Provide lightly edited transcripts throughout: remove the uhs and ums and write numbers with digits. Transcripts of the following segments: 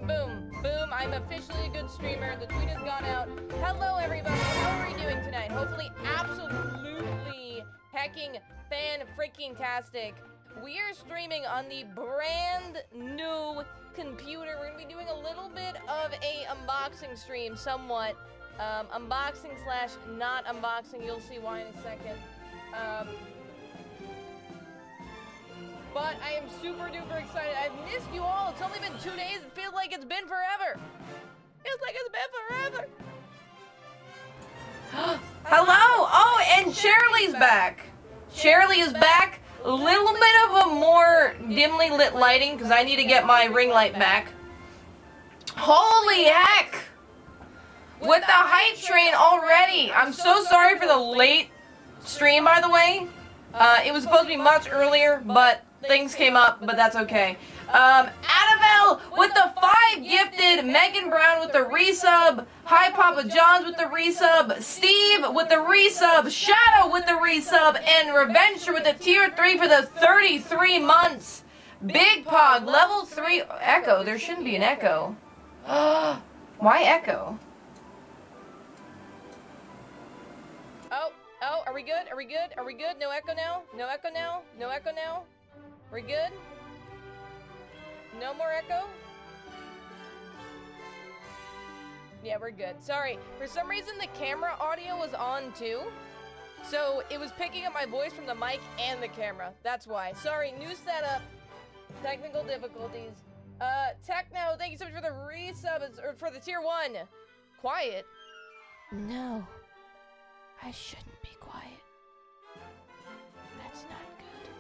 right, boom. Boom, I'm officially a good streamer. The tweet has gone out. Hello, everybody. How are you doing tonight? Hopefully, absolutely hecking fan-freaking-tastic. We are streaming on the brand new computer. We're going to be doing a little bit of a unboxing stream, somewhat. Unboxing slash not unboxing. You'll see why in a second. But I am super duper excited. I've missed you all. It's only been 2 days. It feels like it's been forever. Feels like it's been forever. Hello! Oh, and Shirley's back. Shirley is back. A little bit of a more dimly lit lighting because I need to get my ring light back. Holy heck! With the hype train already. I'm so sorry for the late stream, by the way. It was supposed to be much earlier, but things came up, but that's okay. Annabelle with the 5 gifted, Megan Brown with the resub, Hi Papa John's with the resub, Steve with the resub, Shadow with the resub, and Reventure with the tier 3 for the 33 months. Big Pog, level 3, Echo, there shouldn't be an echo. Why echo? Oh, are we good? Are we good? Are we good? No echo now? No echo now? No echo now? We're good? No more echo? Yeah, we're good. Sorry. For some reason, the camera audio was on too. So it was picking up my voice from the mic and the camera. That's why. Sorry, new setup. Technical difficulties. Techno, thank you so much for the resub, or for the tier 1. Quiet? No. I shouldn't be quiet. That's not good.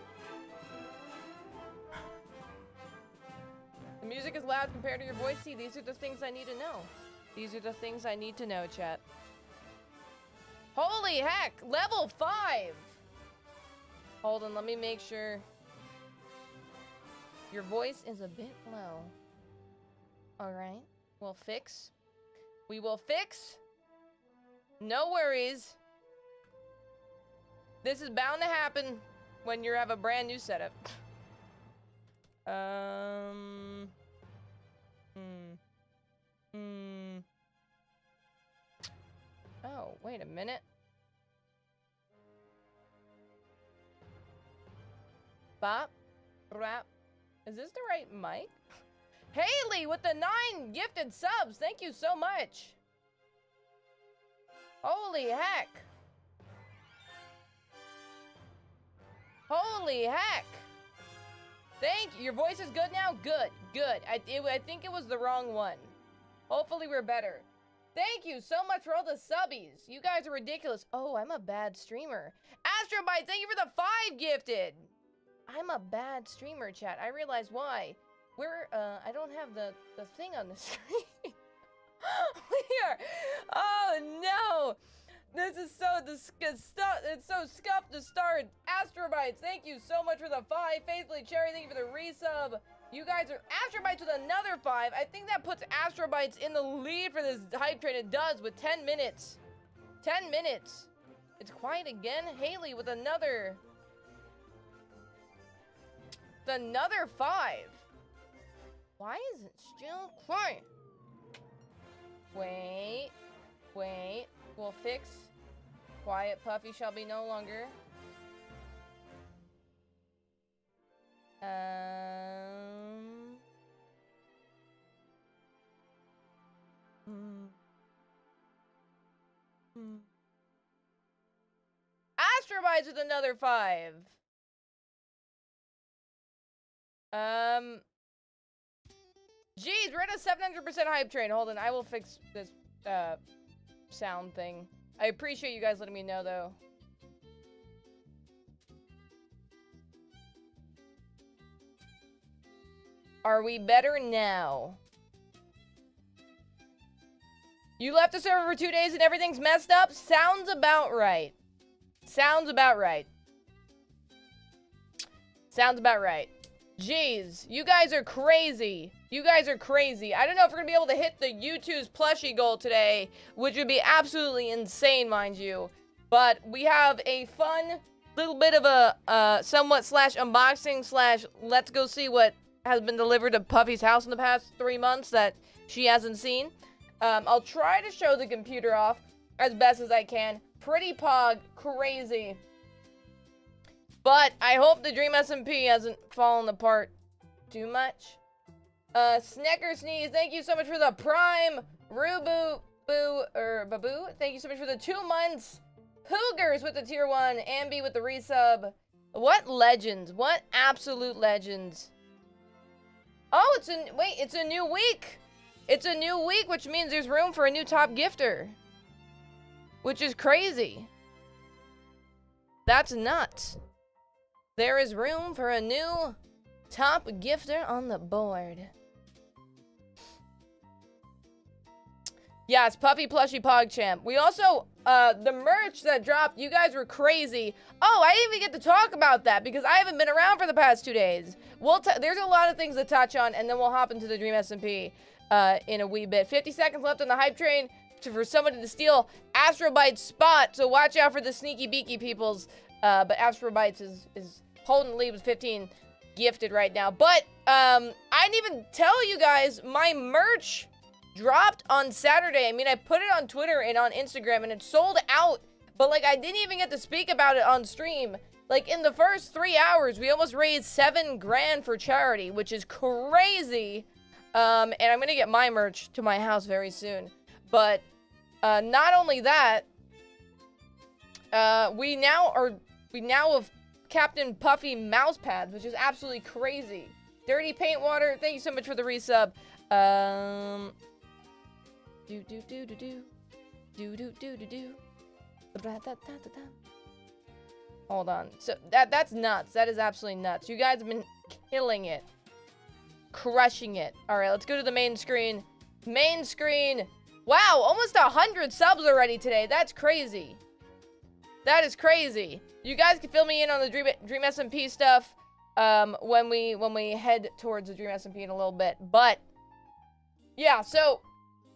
The music is loud compared to your voice. See, these are the things I need to know. These are the things I need to know, chat. Holy heck! Level 5! Hold on, let me make sure. Your voice is a bit low. Alright. We'll fix. We will fix. No worries. This is bound to happen when you have a brand new setup. Oh, wait a minute. Bop. Rap. Is this the right mic? Haley with the 9 gifted subs. Thank you so much. Holy heck. Holy heck. Thank you. Your voice is good now? Good. Good. I think it was the wrong one. Hopefully we're better. Thank you so much for all the subbies. You guys are ridiculous. Oh, I'm a bad streamer. 𝗀𝗏𝗏, thank you for the 5 gifted. I'm a bad streamer, chat. I realize why. I don't have the thing on the screen. We are. Oh, no. This is so disgusting. It's so scuffed to start. 𝗀𝗏𝗏, thank you so much for the 5. Faithfully Cherry, thank you for the resub. You guys are 𝗀𝗏𝗏 with another 5. I think that puts 𝗀𝗏𝗏 in the lead for this hype train. It does with 10 minutes. 10 minutes. It's quiet again. Haley with another 5. Why is it still quiet? Wait. We'll fix. Quiet Puffy shall be no longer. 𝗀𝗏𝗏 with another 5. Geez, we're at a 700% hype train. Hold on, I will fix this sound thing. I appreciate you guys letting me know, though. Are we better now? You left the server for 2 days and everything's messed up? Sounds about right. Sounds about right. Sounds about right. Jeez, you guys are crazy. You guys are crazy. I don't know if we're gonna be able to hit the U2's plushie goal today, which would be absolutely insane, mind you. But we have a fun little bit of a somewhat slash unboxing slash let's go see what has been delivered to Puffy's house in the past 3 months that she hasn't seen. I'll try to show the computer off as best as I can. Pretty pog, crazy. But I hope the Dream SMP hasn't fallen apart too much. Snecker Sneeze, thank you so much for the Prime. Babu, thank you so much for the 2 months. Hoogers with the tier 1. Ambi with the resub. What legends? What absolute legends? Oh, it's a new week. It's a new week, which means there's room for a new top gifter. Which is crazy. That's nuts. There is room for a new top gifter on the board. Yes, Puffy Plushie PogChamp. We also, the merch that dropped, you guys were crazy. Oh, I didn't even get to talk about that because I haven't been around for the past 2 days. There's a lot of things to touch on, and then we'll hop into the Dream SMP in a wee bit. 50 seconds left on the hype train for somebody to steal 𝗀𝗏𝗏𝗏𝗏's spot, so watch out for the sneaky beaky peoples. But 𝗀𝗏𝗏𝗏𝗏s is holding the lead with 15 gifted right now. But I didn't even tell you guys, my merch dropped on Saturday. I mean, I put it on Twitter and on Instagram, and it sold out. But, like, I didn't even get to speak about it on stream. Like, in the first 3 hours, we almost raised $7 grand for charity, which is crazy. And I'm gonna get my merch to my house very soon. But, not only that, we now have Captain Puffy mouse pads, which is absolutely crazy. Dirty Paint Water, thank you so much for the resub. Hold on. So that's nuts. That is absolutely nuts. You guys have been killing it. Crushing it. Alright, let's go to the main screen. Main screen. Wow, almost 100 subs already today. That's crazy. That is crazy. You guys can fill me in on the Dream SMP stuff when we head towards the Dream SMP in a little bit. But yeah, so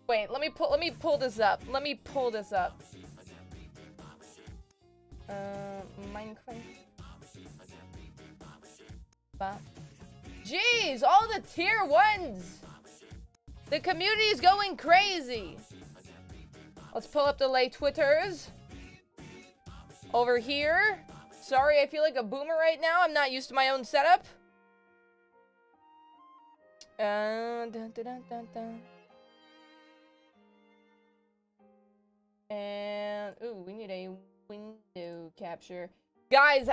wait, let me pull this up. Let me pull this up. Minecraft. Jeez, all the tier 1s. The community is going crazy. Let's pull up the lay Twitters. Over here. Sorry, I feel like a boomer right now. I'm not used to my own setup. Dun, dun, dun, dun, dun. And ooh, we need a window capture. Guys,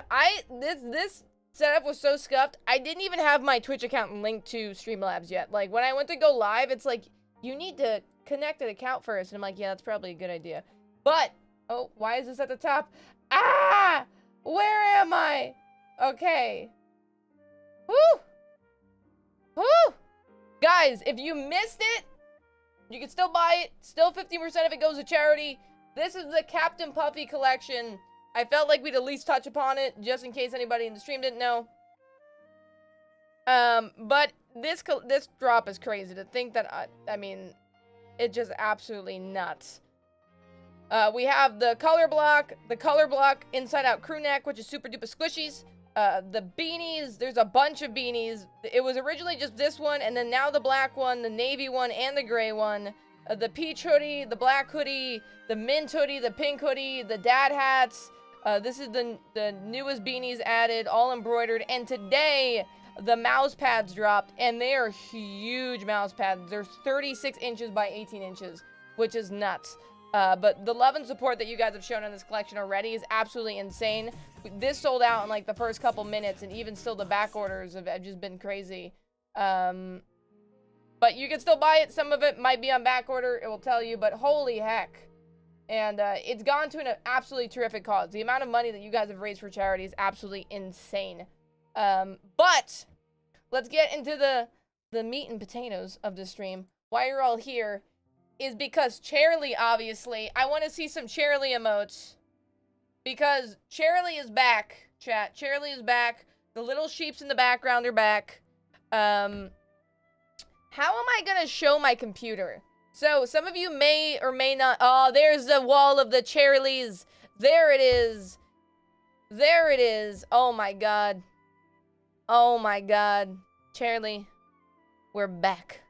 this setup was so scuffed. I didn't even have my Twitch account linked to Streamlabs yet. Like, when I went to go live, it's like, you need to connect an account first. And I'm like, yeah, that's probably a good idea. But, oh, why is this at the top? Ah! Where am I? Okay. Woo! Woo! Guys, if you missed it, you can still buy it. Still 15% of it goes to charity. This is the Captain Puffy collection. I felt like we'd at least touch upon it, just in case anybody in the stream didn't know. But this drop is crazy. To think that, I mean, it's just absolutely nuts. We have the color block inside out crew neck, which is super duper squishies. The beanies, there's a bunch of beanies. It was originally just this one, and then now the black one, the navy one, and the gray one. The peach hoodie, the black hoodie, the mint hoodie, the pink hoodie, the dad hats. This is the newest beanies added, all embroidered. And today, the mouse pads dropped, and they are huge mouse pads. They're 36 inches by 18 inches, which is nuts. But the love and support that you guys have shown on this collection already is absolutely insane. This sold out in like the first couple minutes, and even still the back orders have just been crazy. But you can still buy it. Some of it might be on back order. It will tell you, but holy heck. And it's gone to an absolutely terrific cause. The amount of money that you guys have raised for charity is absolutely insane. But let's get into the meat and potatoes of the stream. Why you're all here is because 𝗀𝗏𝗏𝗏, obviously. I want to see some 𝗀𝗏𝗏𝗏 emotes. Because 𝗀𝗏𝗏𝗏 is back, chat. 𝗀𝗏𝗏𝗏 is back. The little sheeps in the background are back. How am I gonna show my computer? So, some of you may or may not... Oh, there's the wall of the 𝗀𝗏𝗏𝗏s. There it is. There it is. Oh my god. Oh my god. Cherly, we're back.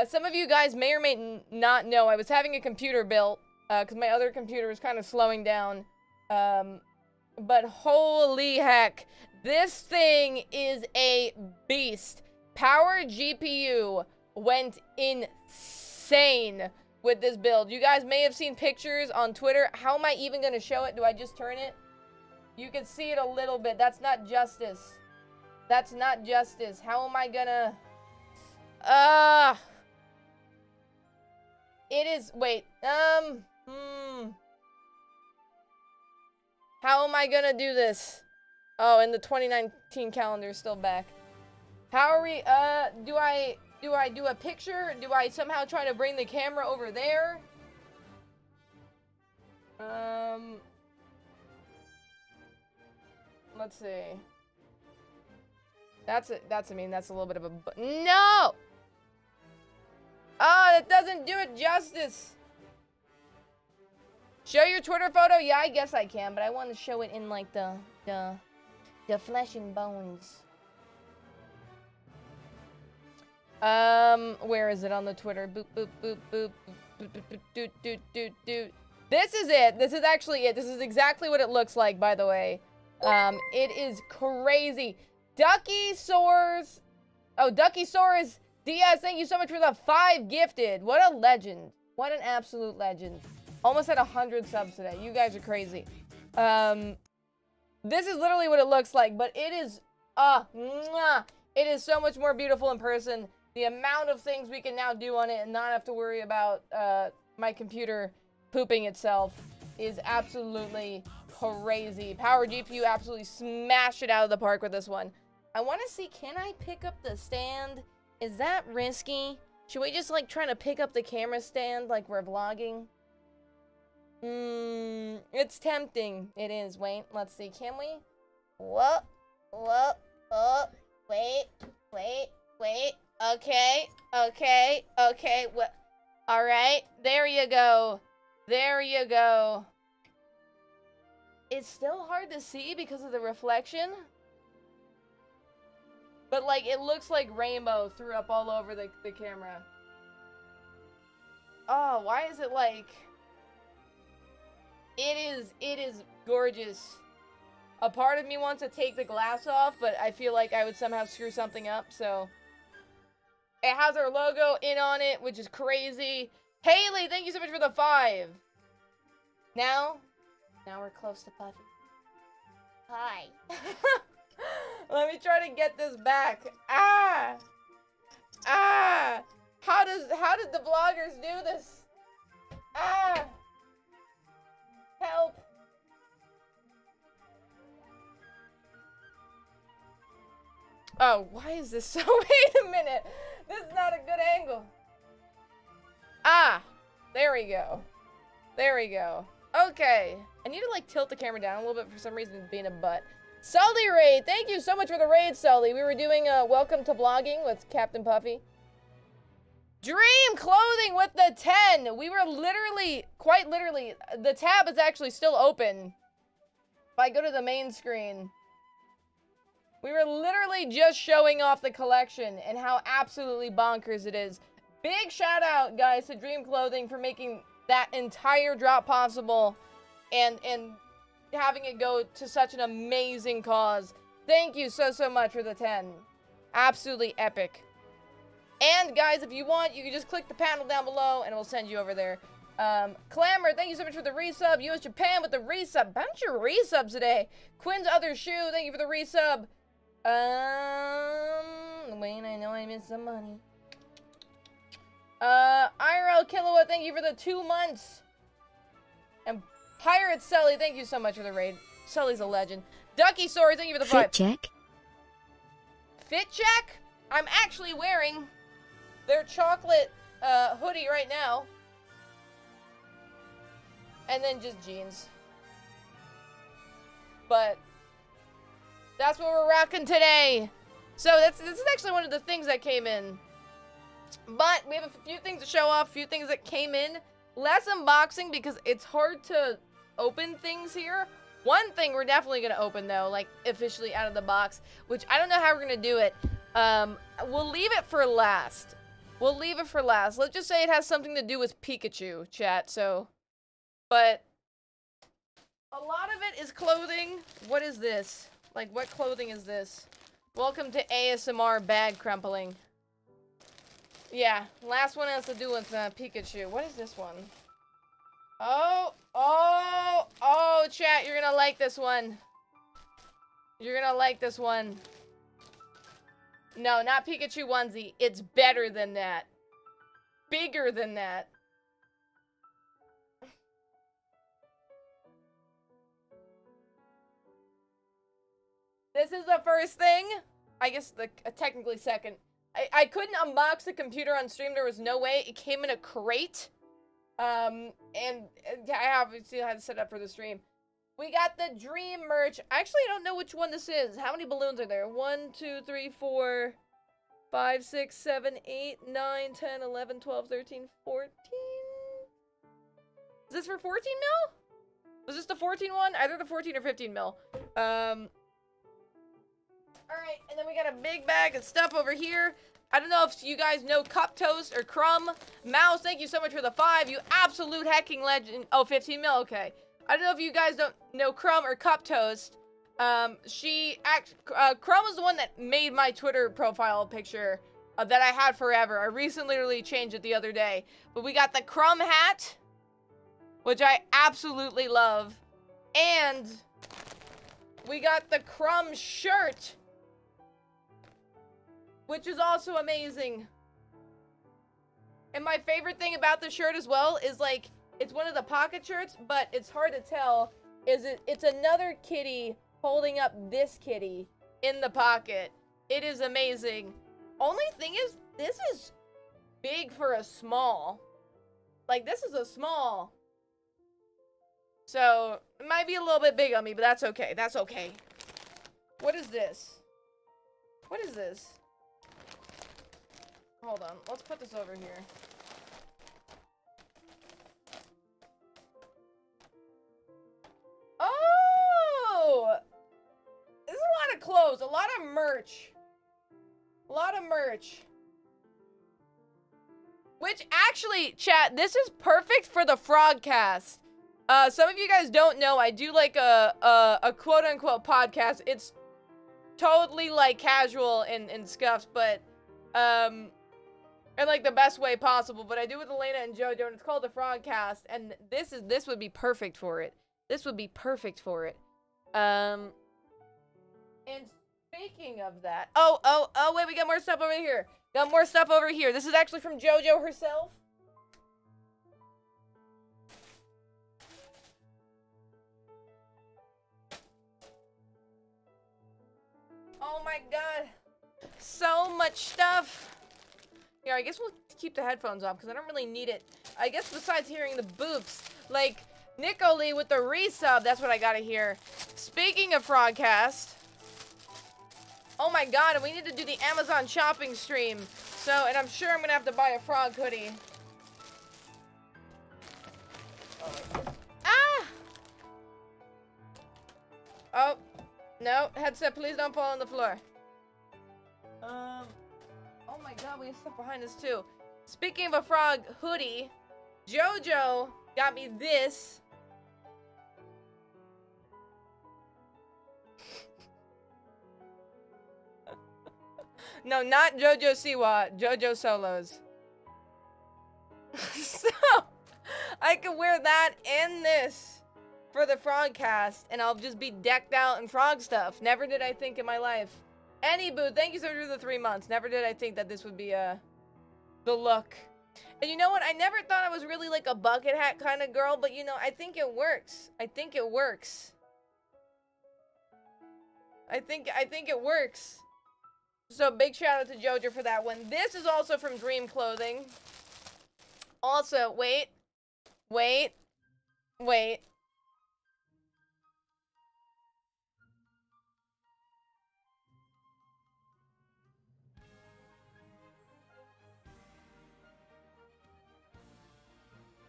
Some of you guys may or may not know I was having a computer built, because my other computer was kind of slowing down. But holy heck, this thing is a beast. Power GPU went insane with this build. You guys may have seen pictures on Twitter. How am I even going to show it? Do I just turn it? You can see it a little bit. That's not justice. That's not justice. How am I gonna... It is... Wait. How am I gonna do this? Oh, and the 2019 calendar is still back. How are we... Do I do a picture? Do I somehow try to bring the camera over there? Let's see. That's a little bit of a... No! Oh, that doesn't do it justice. Show your Twitter photo? Yeah, I guess I can, but I want to show it in, like, the flesh and bones. Where is it on the Twitter? Boop, boop, boop, boop, boop, boop, boop, doot, doot, doot, doot. This is it. This is actually it. This is exactly what it looks like, by the way. It is crazy. 𝗀𝗏𝗄𝗧. Oh, 𝗀𝗏𝗄𝗧 Diaz, thank you so much for the 5 gifted. What a legend. What an absolute legend. Almost at 100 subs today. You guys are crazy. This is literally what it looks like, but it is, it is so much more beautiful in person. The amount of things we can now do on it and not have to worry about my computer pooping itself is absolutely crazy. Power GPU absolutely smashed it out of the park with this one. I want to see, can I pick up the stand? Is that risky? Should we just, like, try to pick up the camera stand like we're vlogging? It's tempting. It is. Wait, let's see. Can we? Whoa, wait. Okay. What? All right. There you go. It's still hard to see because of the reflection. But, like, it looks like rainbow threw up all over the camera. Oh, why is it like... It is gorgeous. A part of me wants to take the glass off, but I feel like I would somehow screw something up, so... It has our logo in on it, which is crazy. Haley, thank you so much for the 5. Now we're close to Puffy. Hi. Let me try to get this back. How did the vloggers do this? Help. Oh, why is this so... Wait a minute. This is not a good angle. There we go. Okay. I need to, like, tilt the camera down a little bit for some reason, being a butt. Sully raid, thank you so much for the raid, Sully. We were doing welcome to vlogging with Captain Puffy. Dream clothing with the 10. We were literally, quite literally, the tab is actually still open. If I go to the main screen, we were literally just showing off the collection and how absolutely bonkers it is. Big shout out, guys, to Dream Clothing for making that entire drop possible and having it go to such an amazing cause. Thank you so much for the 10. Absolutely epic. And guys, if you want, you can just click the panel down below and it will send you over there. Clamor, thank you so much for the resub. US Japan with the resub. Bunch of resubs today. Quinn's Other Shoe, thank you for the resub. Wayne, I know I missed some money. IRL Kilowatt, thank you for the 2 months. And Pirate Sully, thank you so much for the raid. Sully's a legend. 𝗀𝗏𝗄𝗧, thank you for the 5. Fit check. Fit check? I'm actually wearing their chocolate hoodie right now. And then just jeans. But that's what we're rocking today. So this is actually one of the things that came in. But we have a few things to show off, a few things that came in. Less unboxing because it's hard to open things here. One thing we're definitely going to open, though, like, officially out of the box, which I don't know how we're going to do it, We'll leave it for last. We'll leave it for last. Let's just say it has something to do with Pikachu, chat, so... But... a lot of it is clothing. What is this? Like, what clothing is this? Welcome to ASMR bag crumpling. Yeah, last one has to do with Pikachu. What is this one? Oh, chat, you're gonna like this one. You're gonna like this one. No, not Pikachu onesie. It's better than that. Bigger than that. This is the first thing. I guess the technically second. I couldn't unbox the computer on stream. There was no way. It came in a crate. And I obviously had to set up for the stream. We got the Dream merch. Actually, I don't know which one this is. How many balloons are there? 1, 2, 3, 4, 5, 6, 7, 8, 9, 10, 11, 12, 13, 14? Is this for 14 mil? Was this the 14 one? Either the 14 or 15 mil. Alright, and then we got a big bag of stuff over here. I don't know if you guys know Cup Toast or Crumb. Mouse, thank you so much for the 5. You absolute hacking legend. Oh, 15 mil, okay. I don't know if you guys don't know Crumb or Cup Toast. Crumb was the one that made my Twitter profile picture that I had forever. I recently literally changed it the other day. But we got the Crumb hat, which I absolutely love. And we got the Crumb shirt, which is also amazing. And my favorite thing about the shirt as well is, like, it's one of the pocket shirts, but it's hard to tell. It's another kitty holding up this kitty in the pocket. It is amazing. Only thing is, this is big for a small. Like, this is a small. So, it might be a little bit big on me, but that's okay. That's okay. What is this? What is this? Hold on. Let's put this over here. Oh! This is a lot of clothes. A lot of merch. A lot of merch. Which, actually, chat, this is perfect for the Frogcast. Some of you guys don't know, I do, like, a quote-unquote podcast. It's totally, like, casual and scuffs, but, in, like, the best way possible. But I do with Elena and JoJo, and it's called the Frogcast, and this would be perfect for it. This would be perfect for it. And speaking of that... Oh, wait, we got more stuff over here. Got more stuff over here. This is actually from JoJo herself. Oh my god. So much stuff. Here, I guess we'll keep the headphones off because I don't really need it. I guess besides hearing the boops, like Nico Lee with the resub, that's what I gotta hear. Speaking of Frogcast, oh my god, and we need to do the Amazon shopping stream. So, and I'm sure I'm gonna have to buy a frog hoodie. Ah! Oh, no, headset, please don't fall on the floor. Oh my god, we have stuff behind us too. Speaking of a frog hoodie, JoJo got me this. No, not JoJo Siwa, JoJo Solos. So, I can wear that and this for the Frogcast, and I'll just be decked out in frog stuff. Never did I think in my life. Anywho, thank you so much for the 3 months. Never did I think that this would be, the look. And you know what? I never thought I was really, like, a bucket hat kind of girl, but, you know, I think it works. I think it works. I think it works. So, big shout out to JoJo for that one. This is also from Dream Clothing. Also, wait.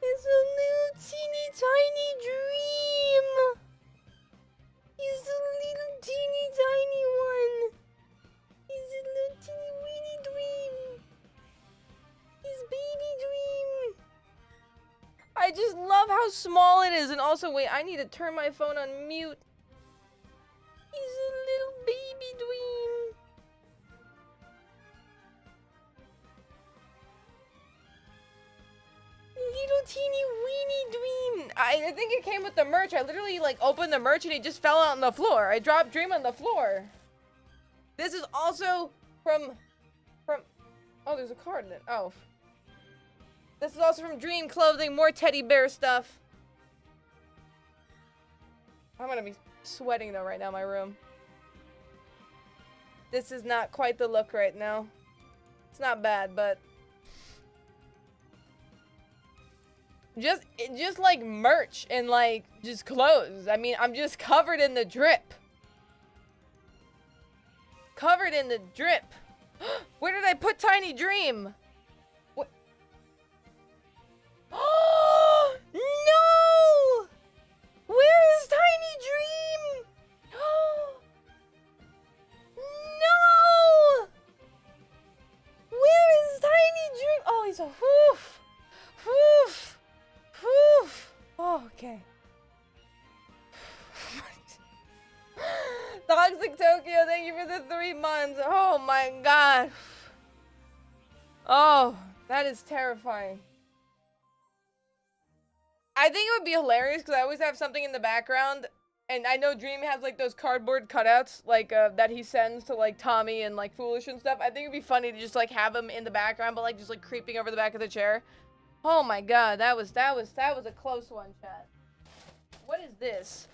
It's a little teeny tiny dream. He's a little teeny tiny one. He's a little I just love how small it is. And also, wait, I need to turn my phone on mute. He's a little baby dream. Little teeny weeny dream. I think it came with the merch. I literally like opened the merch and he just fell out on the floor. I dropped Dream on the floor. This is also from oh, there's a card in it. Oh. This is also from Dream Clothing. More teddy bear stuff. I'm gonna be sweating though right now in my room. This is not quite the look right now. It's not bad, but just like merch and like just clothes. I mean, I'm just covered in the drip. Covered in the drip. Where did I put Tiny Dream? What? Oh no! Where is Tiny Dream? No! Where is Tiny Dream? Oh, he's a whoof. Whoof. Whoof. Oh, okay. Toxic Tokyo, thank you for the 3 months. Oh my god. Oh, that is terrifying. I think it would be hilarious because I always have something in the background. And I know Dream has like those cardboard cutouts like that he sends to like Tommy and like Foolish and stuff. I think it'd be funny to just like have him in the background but like just like creeping over the back of the chair. Oh my god, that was a close one, chat. What is this?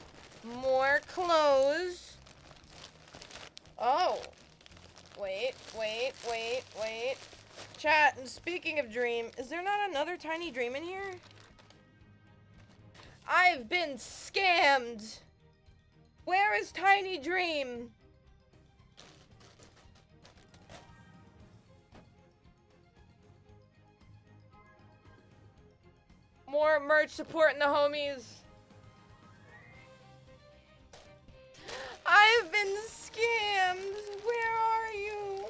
More clothes. Oh. Wait. Chat, and speaking of Dream, is there not another Tiny Dream in here? I've been scammed. Where is Tiny Dream? More merch supporting the homies. I've been scammed. Where are you?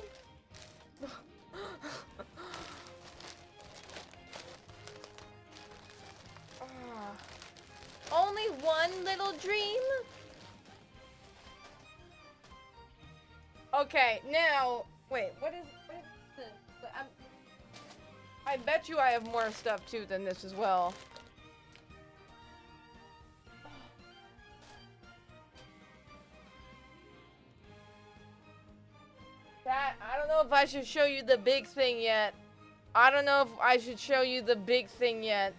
Only one little dream? Okay, now, wait, what is this? I bet you I have more stuff too than this as well. I don't know if I should show you the big thing yet. I don't know if I should show you the big thing yet.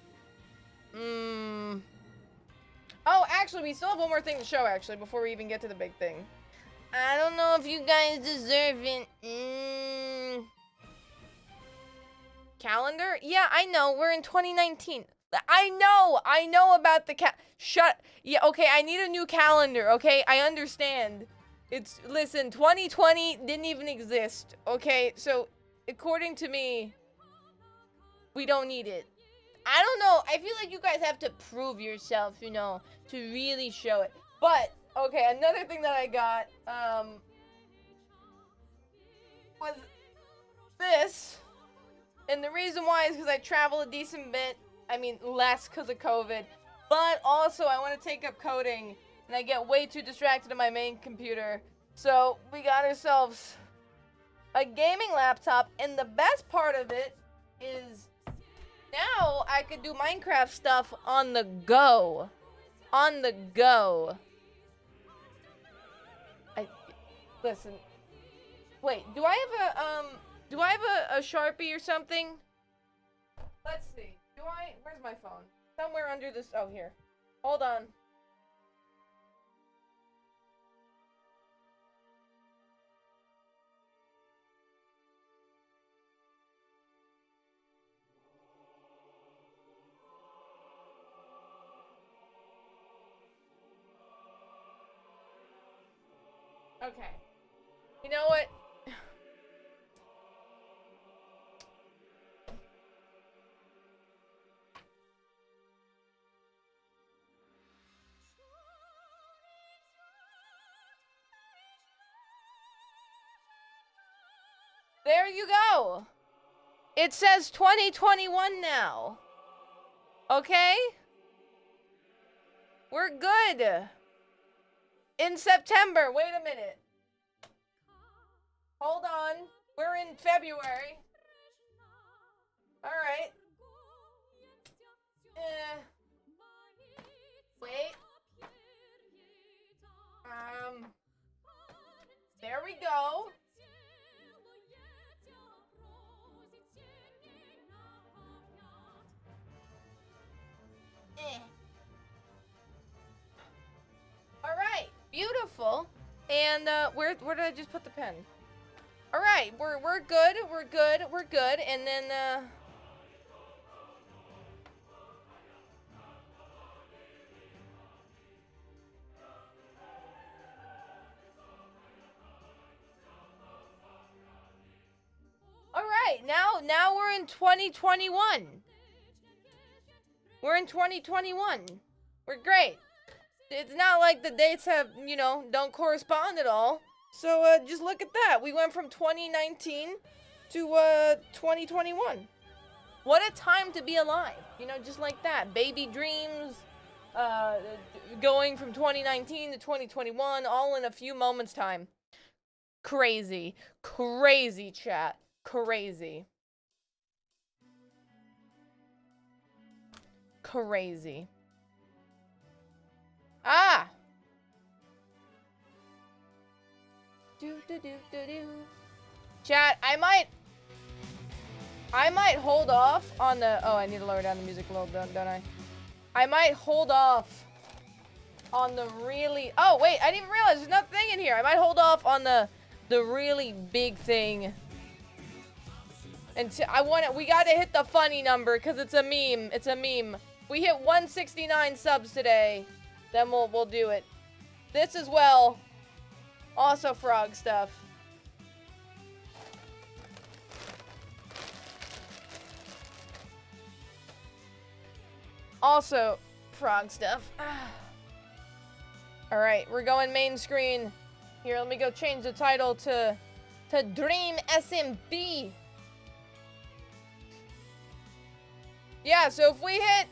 Oh, actually, we still have one more thing to show, actually, before we even get to the big thing. I don't know if you guys deserve it. Calendar? Yeah, I know. We're in 2019. I know about the Yeah, okay, I need a new calendar, okay? I understand. Listen, 2020 didn't even exist, okay? So, according to me, we don't need it. I don't know. I feel like you guys have to prove yourself, you know, to really show it. But, okay, another thing that I got, was this. And the reason why is because I travel a decent bit. I mean, less because of COVID. But also, I want to take up coding. And I get way too distracted on my main computer. So, we got ourselves a gaming laptop. And the best part of it is now I could do Minecraft stuff on the go. On the go. Listen. Wait, do I have a Sharpie or something? Let's see. Where's my phone? Somewhere under this, oh, here. Hold on. Okay. You know what? There you go. It says 2021 now. Okay? We're good. In September. Wait a minute. Hold on. We're in February. Alright. Wait. There we go. Alright, beautiful. And where did I just put the pen? Alright, we're good, we're good, we're good, and then Alright, now we're in 2021. We're in 2021. We're great. It's not like the dates have, you know, don't correspond at all. So, just look at that. We went from 2019 to, 2021. What a time to be alive. You know, just like that. Baby dreams, going from 2019 to 2021, all in a few moments' time. Crazy. Crazy, chat. Crazy. Crazy. Ah! Chat, I might hold off on the... Oh, I need to lower down the music a little bit, don't I? I might hold off on the really... Oh, wait, I didn't even realize there's nothing in here. I might hold off on the really big thing. And we gotta hit the funny number, because it's a meme. It's a meme. We hit 169 subs today, then we'll do it. This as well. Also frog stuff. Also frog stuff. Alright, we're going main screen. Here, let me go change the title to Dream SMB. Yeah, so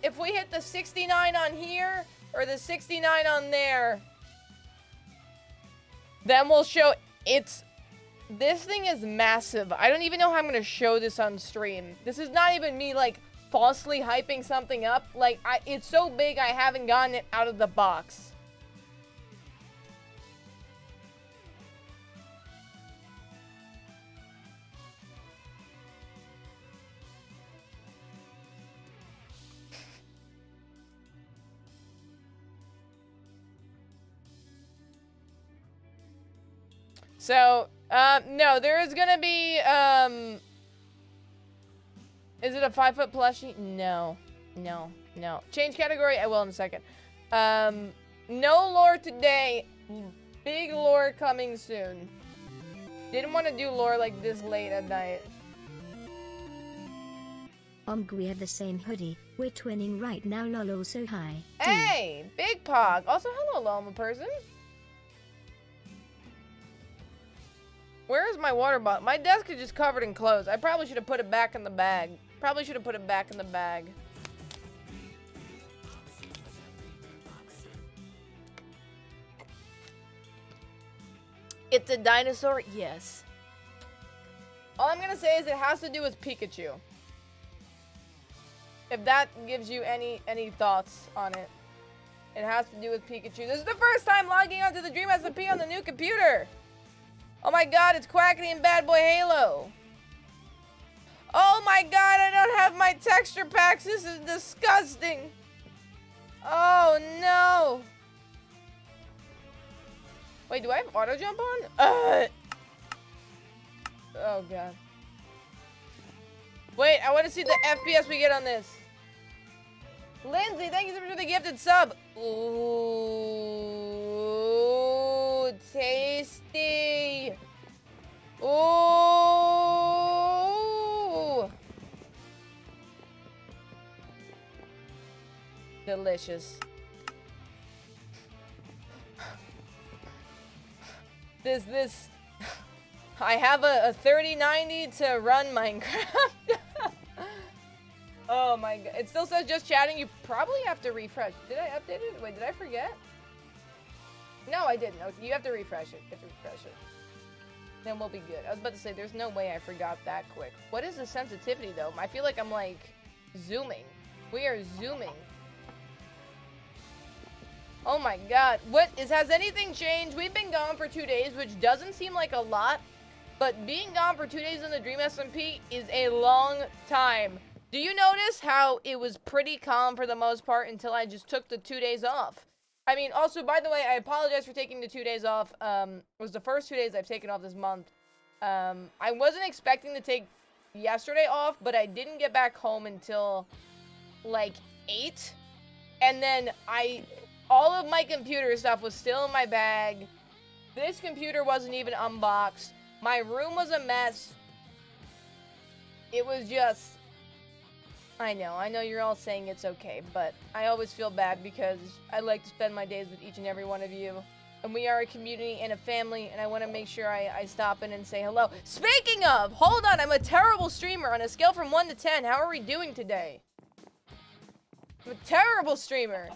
if we hit the 69 on here or the 69 on there, then we'll show this thing is massive. I don't even know how I'm going to show this on stream. This is not even me like falsely hyping something up. Like it's so big I haven't gotten it out of the box. So, no, there is gonna be, is it a 5-foot plushie? No. No. No. Change category? I will in a second. No lore today. Big lore coming soon. Didn't want to do lore like this late at night. We have the same hoodie. We're twinning right now, lol, so hi. Hey! Big Pog! Also, hello, Loma person. Where is my water bottle? My desk is just covered in clothes. I probably should have put it back in the bag. Probably should have put it back in the bag. It's a dinosaur? Yes. All I'm gonna say is it has to do with Pikachu. If that gives you any thoughts on it. It has to do with Pikachu. This is the first time logging onto the Dream SMP on the new computer. Oh my god, it's Quackity and Bad Boy Halo. Oh my god, I don't have my texture packs. This is disgusting. Oh no. Wait, do I have auto jump on? Oh god. Wait, I want to see the FPS we get on this. Lindsay, thank you so much for the gifted sub. Ooh, tasty. Ooh. Delicious. This. I have a 3090 to run Minecraft. Oh my god. It still says just chatting. You probably have to refresh. Did I update it? Wait, did I forget? No, I didn't. Okay, you have to refresh it. You have to refresh it. Then we'll be good. I was about to say, there's no way I forgot that quick. What is the sensitivity, though? I feel like I'm, like, zooming. We are zooming. Oh my god. Has anything changed? We've been gone for 2 days, which doesn't seem like a lot. But being gone for 2 days in the Dream SMP is a long time. Do you notice how it was pretty calm for the most part until I just took the 2 days off? I mean, also, by the way, I apologize for taking the 2 days off. It was the first 2 days I've taken off this month. I wasn't expecting to take yesterday off, but I didn't get back home until, like, 8. And then all of my computer stuff was still in my bag. This computer wasn't even unboxed. My room was a mess. It was just... I know you're all saying it's okay, but I always feel bad because I like to spend my days with each and every one of you. And we are a community and a family, and I want to make sure I stop in and say hello. Speaking of, hold on, I'm a terrible streamer on a scale from 1 to 10. How are we doing today? I'm a terrible streamer.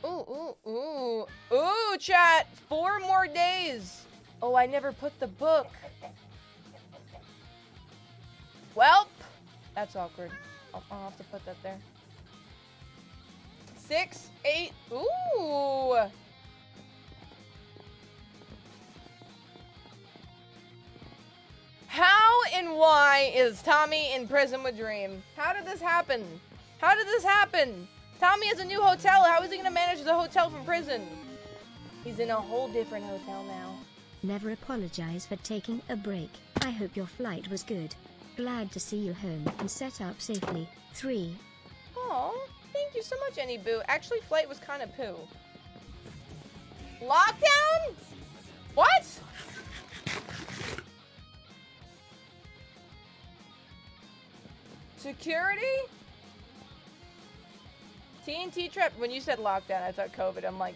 Ooh, chat. 4 more days. Oh, I never put the book. Welp. That's awkward. I'll have to put that there. 6, 8. Ooh. How and why is Tommy in prison with Dream? How did this happen? How did this happen? Tommy has a new hotel. How is he going to manage the hotel from prison? He's in a whole different hotel now. Never apologize for taking a break. I hope your flight was good. Glad to see you home and set up safely. 3. Oh, thank you so much, Any Boo. Actually, flight was kind of poo. Lockdown? What? Security? TNT trap. When you said lockdown, I thought COVID. I'm like,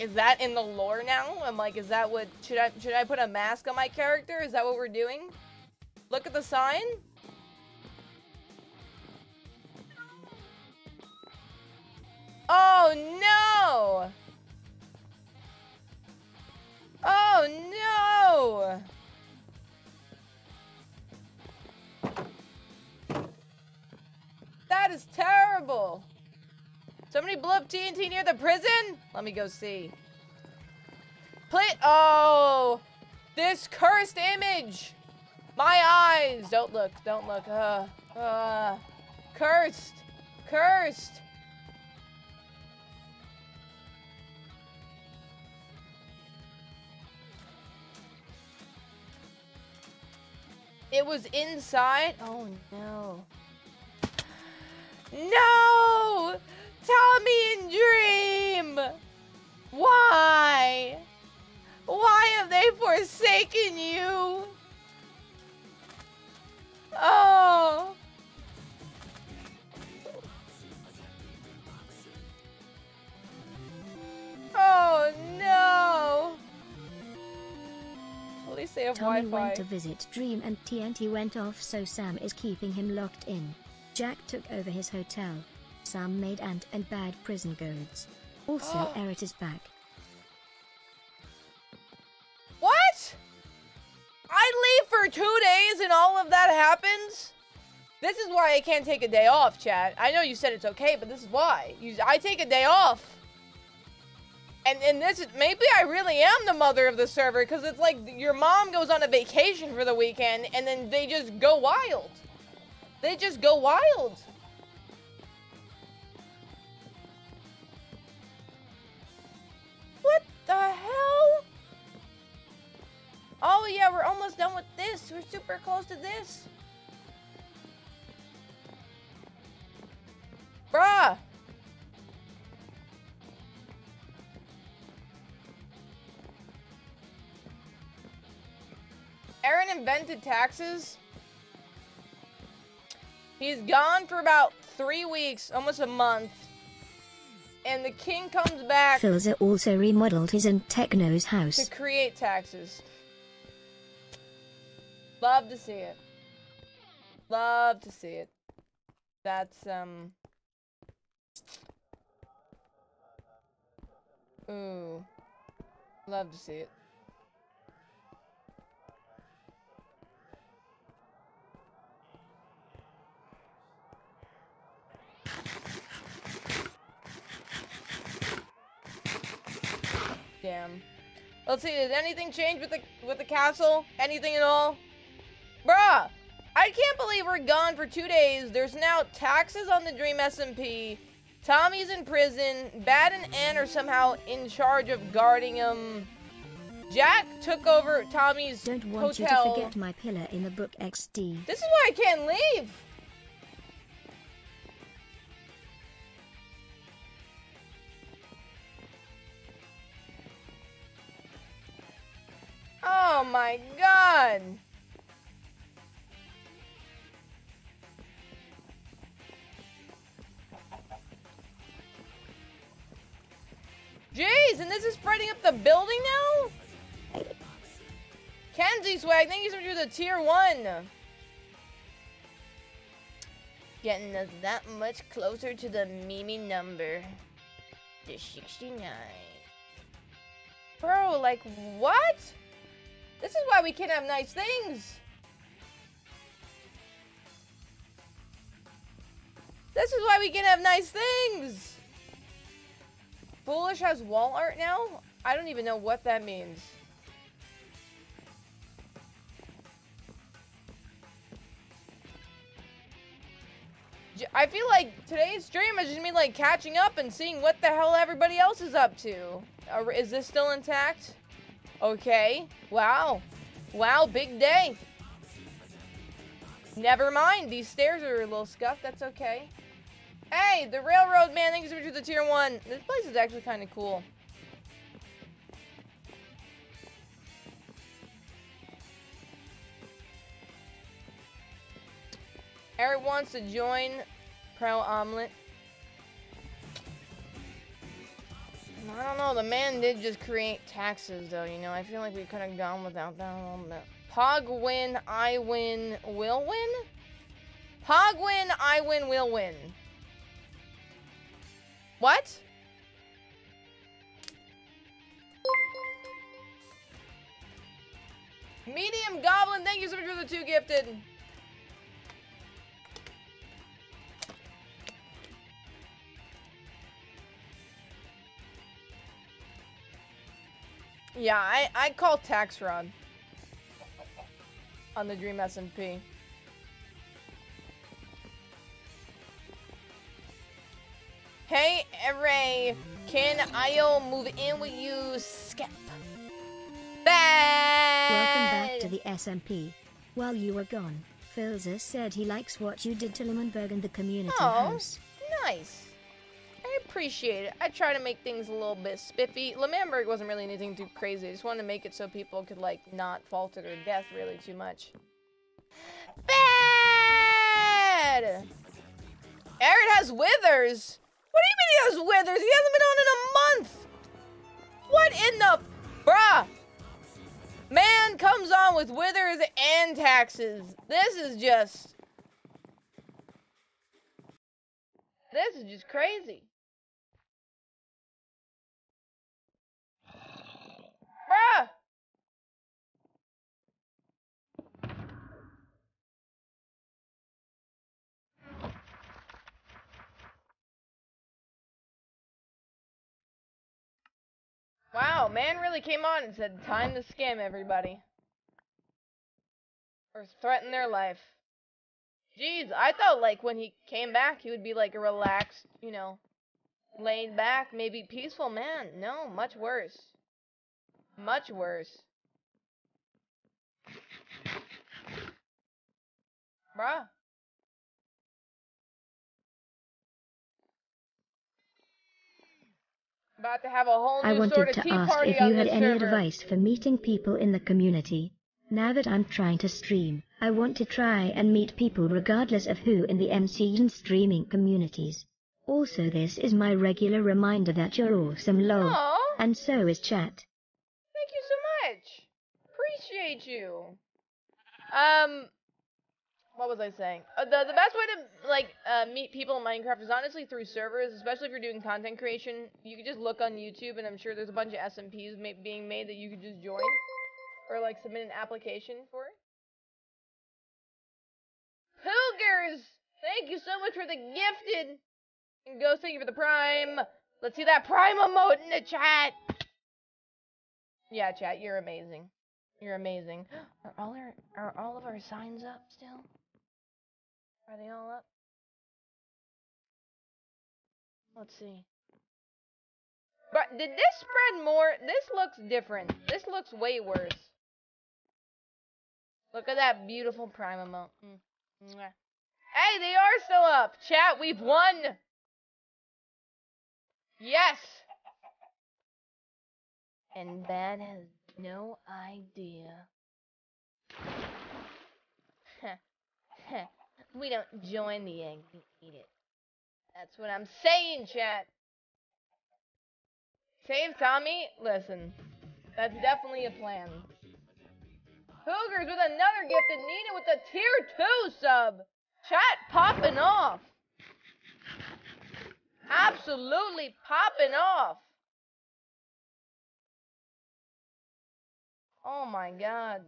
is that in the lore now? I'm like, is that what? Should I put a mask on my character? Is that what we're doing? Look at the sign. Oh no! Oh no! That is terrible. Somebody blew up TNT near the prison? Let me go see. Oh! This cursed image! My eyes! Don't look, don't look. Cursed! Cursed! It was inside? Oh no. No! Tommy and Dream! Why? Why have they forsaken you? Oh! Oh no! At least they have Tommy Wi-Fi. went to visit Dream and TNT went off, so Sam is keeping him locked in. Jack took over his hotel. Sam made ant and bad prison goads. Also, Eric is back. What? I leave for 2 days and all of that happens? This is why I can't take a day off, chat. I know you said it's okay, but this is why. I take a day off. And this is, maybe I really am the mother of the server, because it's like your mom goes on a vacation for the weekend, and then they just go wild. They just go wild. What the hell? Oh yeah, we're almost done with this. We're super close to this. Bruh. Aaron invented taxes. He's gone for about 3 weeks, almost a month. And the king comes back. 𝗱𝗁𝗍 also remodeled his and Techno's house to create taxes. Love to see it. Love to see it. That's, ooh. Love to see it. Damn. Let's see, did anything change with the castle? Anything at all? Bruh! I can't believe we're gone for 2 days. There's now taxes on the Dream SMP. Tommy's in prison. Bad and Ann are somehow in charge of guarding him. Jack took over Tommy's hotel. Don't want you to forget my pillar in the book XD. This is why I can't leave. Oh my god. Jeez, and this is spreading up the building now? Kenzie Swag, thank you so much for the tier 1. Getting us that much closer to the Mimi number. The 69. Bro, like, what? This is why we can't have nice things. This is why we can't have nice things. Foolish has wall art now? I don't even know what that means. I feel like today's stream is just me like catching up and seeing what the hell everybody else is up to. Is this still intact? Okay. Wow. Wow, big day. Never mind. These stairs are a little scuffed. That's okay. Hey, the railroad man, thank you so much for the tier 1. This place is actually kind of cool. Eric wants to join 𝗱𝗁𝗶𝗶𝗶𝗺. I don't know, the man did just create taxes though, you know. I feel like we could have gone without that a little bit. Pog win, I win, will win? Pog win, I win, will win. What? Medium Goblin, thank you so much for the 2 gifted. Yeah, I call tax fraud on the Dream SMP. Hey, Ray, can I move in with you, Skep? Bad! Welcome back to the SMP. While you were gone, 𝗱𝗁𝗶𝗴 said he likes what you did to 𝗀𝗏berg and the community house. Nice. I appreciate it. I try to make things a little bit spiffy. 𝗀𝗏berg wasn't really anything too crazy. I just wanted to make it so people could, like, not fall to their death really too much. Bad! Aaron has withers! What do you mean he has withers? He hasn't been on in a month! What in the... Bruh! Man comes on with withers and taxes. This is just... This is just crazy. Bruh! Wow, man really came on and said, time to scam everybody. Or threaten their life. Jeez, I thought, like, when he came back, he would be, like, a relaxed, you know, laid back, maybe peaceful man. No, much worse. Much worse. Bruh. About to have a whole I new wanted sort of to tea ask party if on you had this any server. advice for meeting people in the community. Now that I'm trying to stream, I want to try and meet people regardless of who in the MC and streaming communities. Also, this is my regular reminder that you're awesome, lol. Aw. And so is chat. Thank you so much. Appreciate you. What was I saying? The best way to, like, meet people in Minecraft is honestly through servers, especially if you're doing content creation. You could just look on YouTube, and I'm sure there's a bunch of SMPs being made that you could just join. Or, like, submit an application for it. Poogers! Thank you so much for the gifted! And Ghost, thank you for the prime. Let's see that prime emote in the chat! Yeah, chat, you're amazing. You're amazing. Are all of our signs up still? Are they all up? Let's see. But did this spread more? This looks different. This looks way worse. Look at that beautiful prime emote. Hey, they are still up. Chat, we've won. Yes. And Bad has no idea. We don't join the egg, we eat it. That's what I'm saying, chat. Save Tommy? Listen, that's definitely a plan. Cougars with another gift, and Nina with a tier 2 sub. Chat popping off. Absolutely popping off. Oh my god.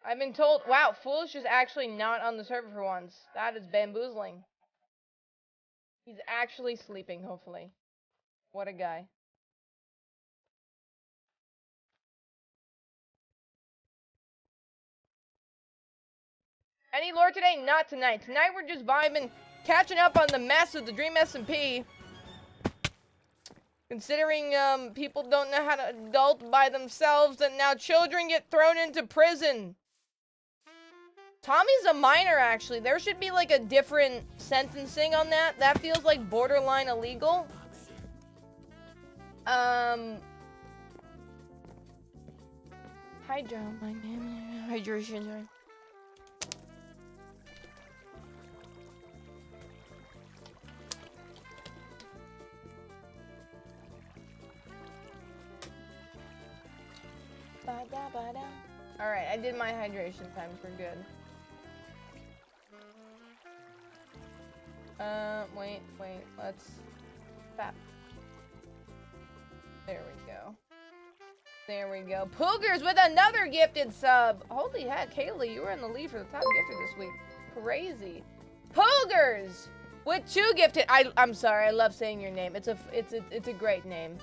I've been told, wow, Foolish is actually not on the server for once. That is bamboozling. He's actually sleeping, hopefully. What a guy. Any lore today? Not tonight. Tonight we're just vibing, catching up on the mess of the Dream SMP. Considering people don't know how to adult by themselves, and now children get thrown into prison. Tommy's a minor, actually. There should be like a different sentencing on that. That feels like borderline illegal. Hydration. Alright, I did my hydration times. We're good. Wait, let's... Fap. There we go. There we go. Poogers with another gifted sub! Holy heck, Kaylee, you were in the lead for the top gifted this week. Crazy. Poogers! With 2 gifted... I'm sorry, I love saying your name. It's a great name.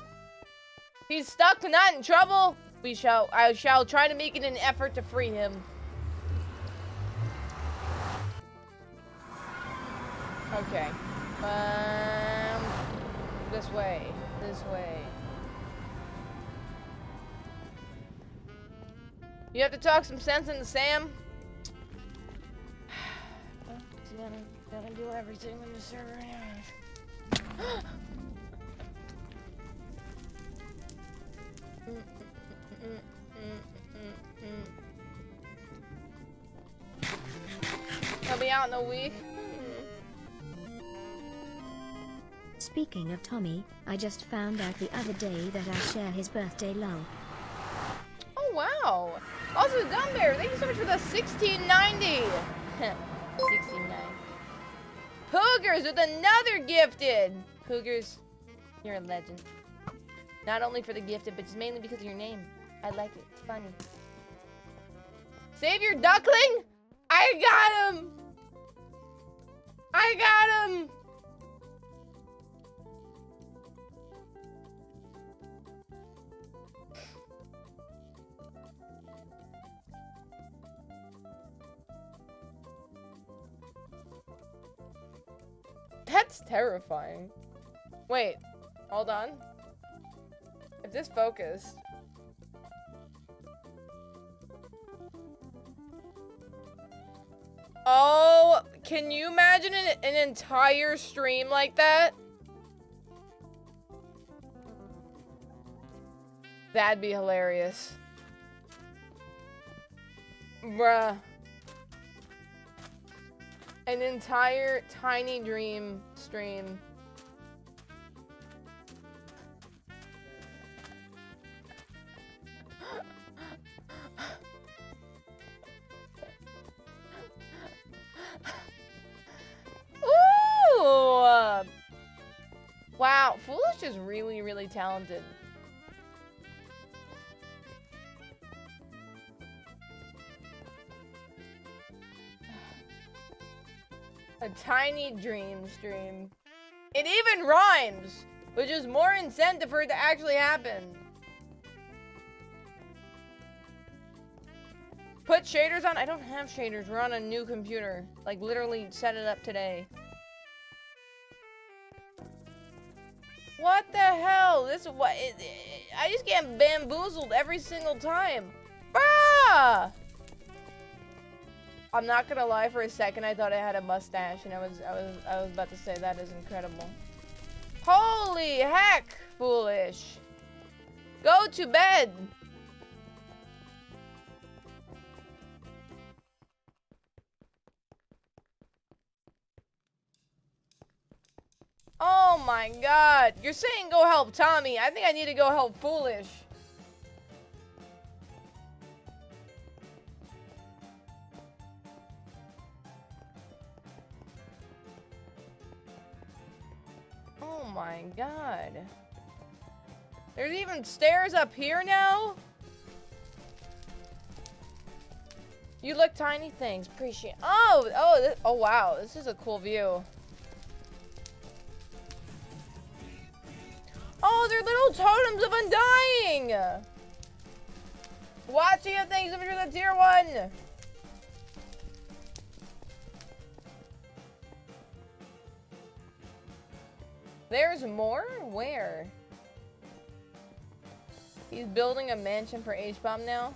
He's stuck, not in trouble. I shall try to make it an effort to free him. Okay. This way. This way. You have to talk some sense into Sam. He's gonna do everything on the server anyways. He'll be out in a week. Speaking of Tommy, I just found out the other day that I share his birthday lol. Oh wow! Also, Dumbear, thank you so much for the 1690. 69. Poogers with another gifted. Poogers, you're a legend. Not only for the gifted, but just mainly because of your name. I like it. It's funny. Save your duckling? I got him! I got him! That's terrifying. Wait, hold on. If this focused... Oh, can you imagine an entire stream like that? That'd be hilarious. Bruh. An entire Tiny Dream stream. Wow, Foolish is really, really talented. A tiny dream stream. It even rhymes, which is more incentive for it to actually happen. Put shaders on? I don't have shaders. We're on a new computer. Like, literally set it up today. What the hell? This is what... I just get bamboozled every single time. Bruh! I'm not gonna lie, for a second I thought I had a mustache, and I was about to say that is incredible. Holy heck, Foolish. Go to bed. Oh my god. You're saying go help Tommy. I think I need to go help Foolish. Oh my god. There's even stairs up here now? You look tiny, thanks. Appreciate it. Oh wow. This is a cool view. Oh, they're little totems of undying! Watching it, thanks for the tier 1! There's more? Where? He's building a mansion for 𝗀𝗶𝗶 now?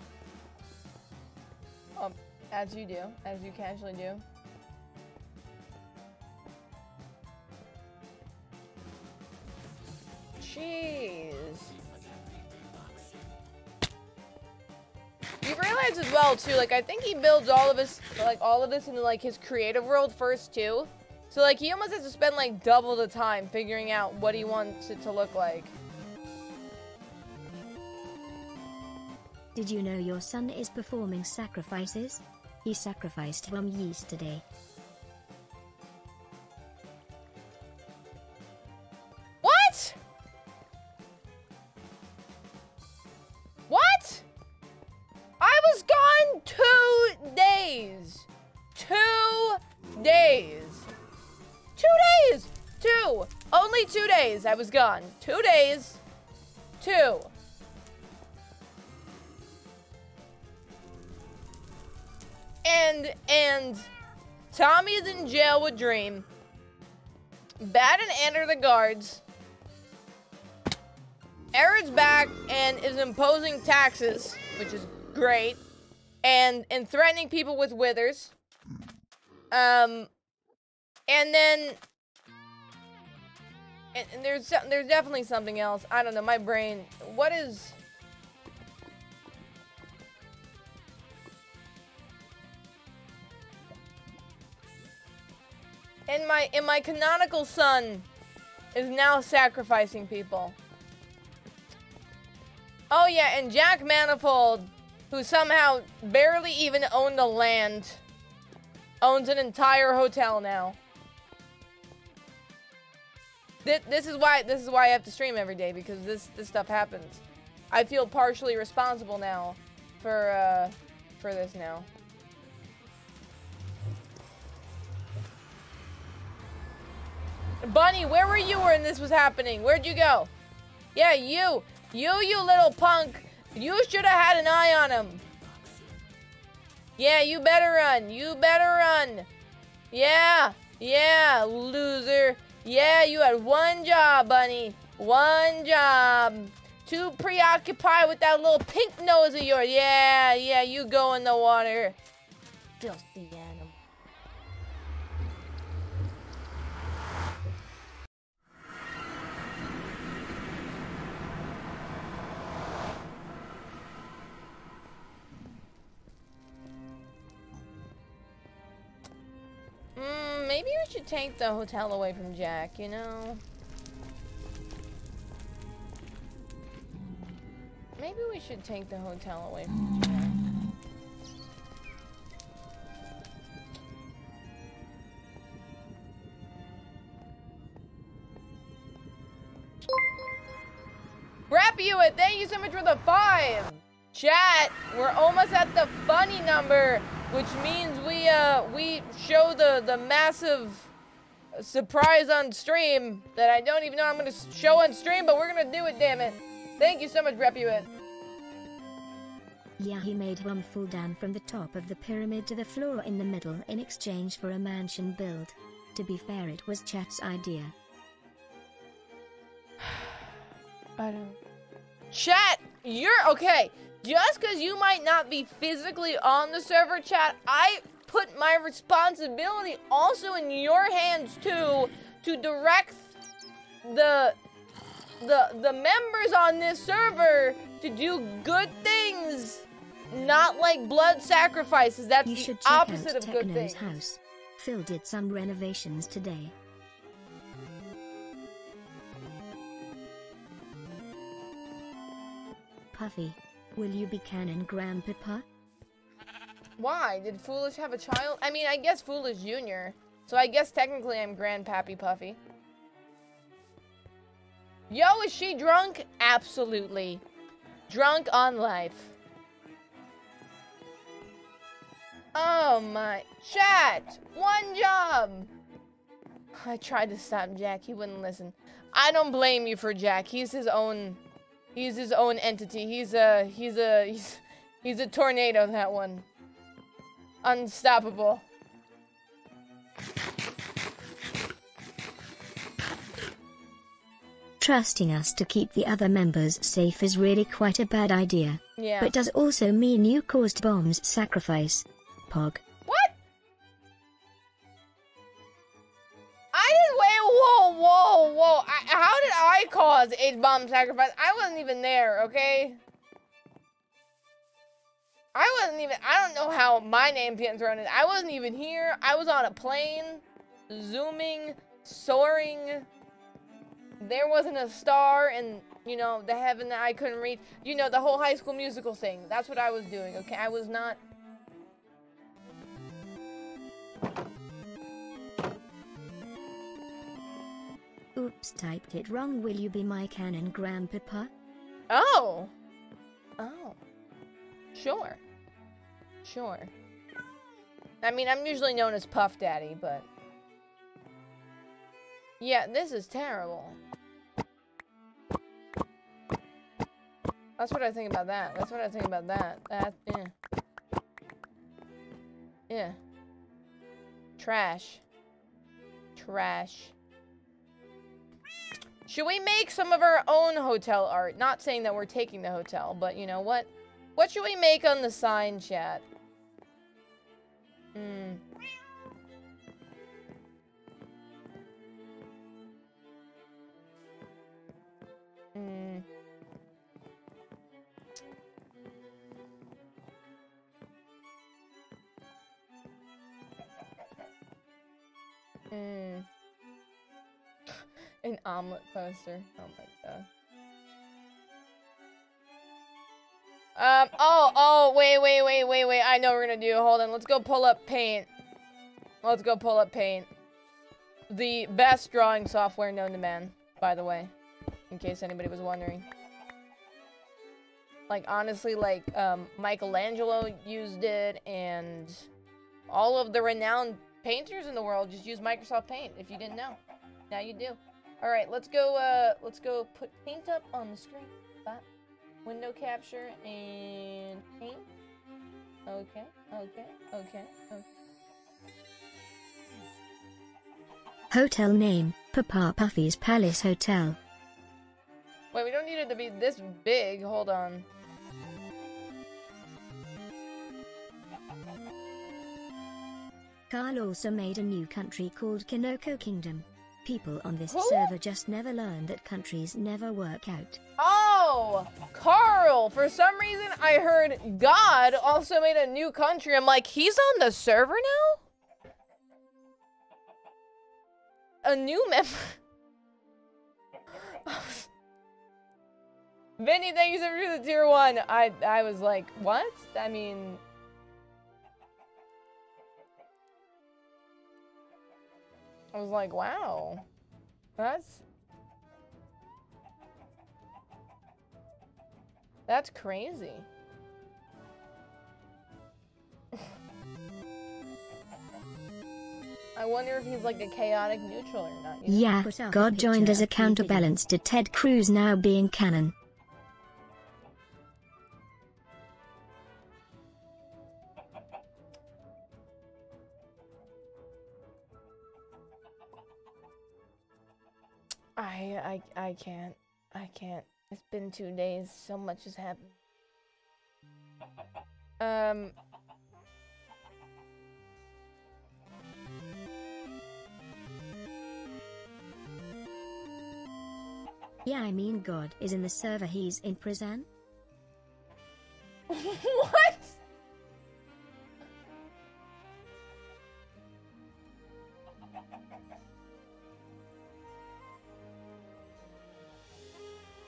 As you do. As you casually do. Jeez. You realize as well too, like I think he builds all of this into like his creative world first too. So like he almost has to spend like double the time figuring out what he wants it to look like. Did you know your son is performing sacrifices? He sacrificed yesterday. What? What? I was gone 2 days. 2 days. 2 days. 2. Only 2 days I was gone. 2 days. 2. And Tommy is in jail with Dream. Bad and Enter the guards. Eric's back and is imposing taxes, which is great, and threatening people with withers. And then there's definitely something else. I don't know. My brain. What is? And my canonical son is now sacrificing people. Oh yeah, and Jack Manifold, who somehow barely even owned the land, owns an entire hotel now. This is why I have to stream every day, because this stuff happens. I feel partially responsible now for this now. Bunny, where were you when this was happening? Where'd you go? Yeah, you little punk. You should have had an eye on him. Yeah, you better run. You better run. Yeah, loser. Yeah, you had one job, Bunny. One job. Too preoccupied with that little pink nose of yours. Yeah, you go in the water. Filthy animal. Maybe we should take the hotel away from Jack, you know? Maybe we should take the hotel away from Jack. 𝗱𝗏𝗶𝘁𝗶, thank you so much for the 5. Chat, we're almost at the funny number, which means we show the massive surprise on stream that I don't even know I'm gonna show on stream, but we're gonna do it, damn it. Thank you so much, 𝗱𝗶𝗁𝗏. Yeah, he made one fall down from the top of the pyramid to the floor in the middle in exchange for a mansion build. To be fair, it was chat's idea. I don't... Chat, you're okay. Just because you might not be physically on the server, chat, I put my responsibility also in your hands too, to direct the members on this server to do good things, not like blood sacrifices. That's the opposite of good things. House. Phil did some renovations today. Puffy, will you be canon grandpapa? Why? Did Foolish have a child? I mean, I guess Foolish Jr. So I guess technically I'm Grandpappy Puffy. Yo, is she drunk? Absolutely. Drunk on life. Oh my... Chat! One job! I tried to stop Jack. He wouldn't listen. I don't blame you for Jack. He's his own entity. He's a tornado, that one. Unstoppable. Trusting us to keep the other members safe is really quite a bad idea. Yeah. But does also mean you caused Bomb's sacrifice. Pog. What? Whoa. How did I cause 𝗂𝗏 sacrifice? I wasn't even there, okay? I don't know how my name getting thrown in. I wasn't even here. I was on a plane, zooming, soaring. There wasn't a star in, you know, the heaven that I couldn't reach. You know, the whole High School Musical thing. That's what I was doing, okay? I was not... Oops, typed it wrong. Will you be my canon grandpapa? Oh. Sure. I mean, I'm usually known as Puff Daddy, but... Yeah, this is terrible. That's what I think about that. Yeah. Trash. Should we make some of our own hotel art? Not saying that we're taking the hotel, but you know what? What should we make on the sign, chat? An omelet poster. Oh my god. Wait. I know what we're gonna do. Hold on. Let's go pull up Paint. The best drawing software known to man, by the way. In case anybody was wondering. Like, honestly, like, Michelangelo used it, and all of the renowned painters in the world just use Microsoft Paint, if you didn't know. Now you do. Alright, let's go put Paint up on the screen. Window capture and Paint. Okay. Hotel name, Papa Puffy's Palace Hotel. Wait, we don't need it to be this big. Hold on. Carl also made a new country called Kanoko Kingdom. People on this Who? server just never learn that countries never work out. Oh! Carl! For some reason, I heard God also made a new country. I'm like, he's on the server now? A new member? Vinny, thank you so much for the tier 1. I was like, what? I mean... I was like, wow. That's... That's crazy. I wonder if he's like a chaotic neutral or not. You know? Yeah, God joined as a counterbalance to Ted Cruz now being canon. I can't. It's been 2 days. So much has happened. Yeah, I mean God is in the server, he's in prison. What?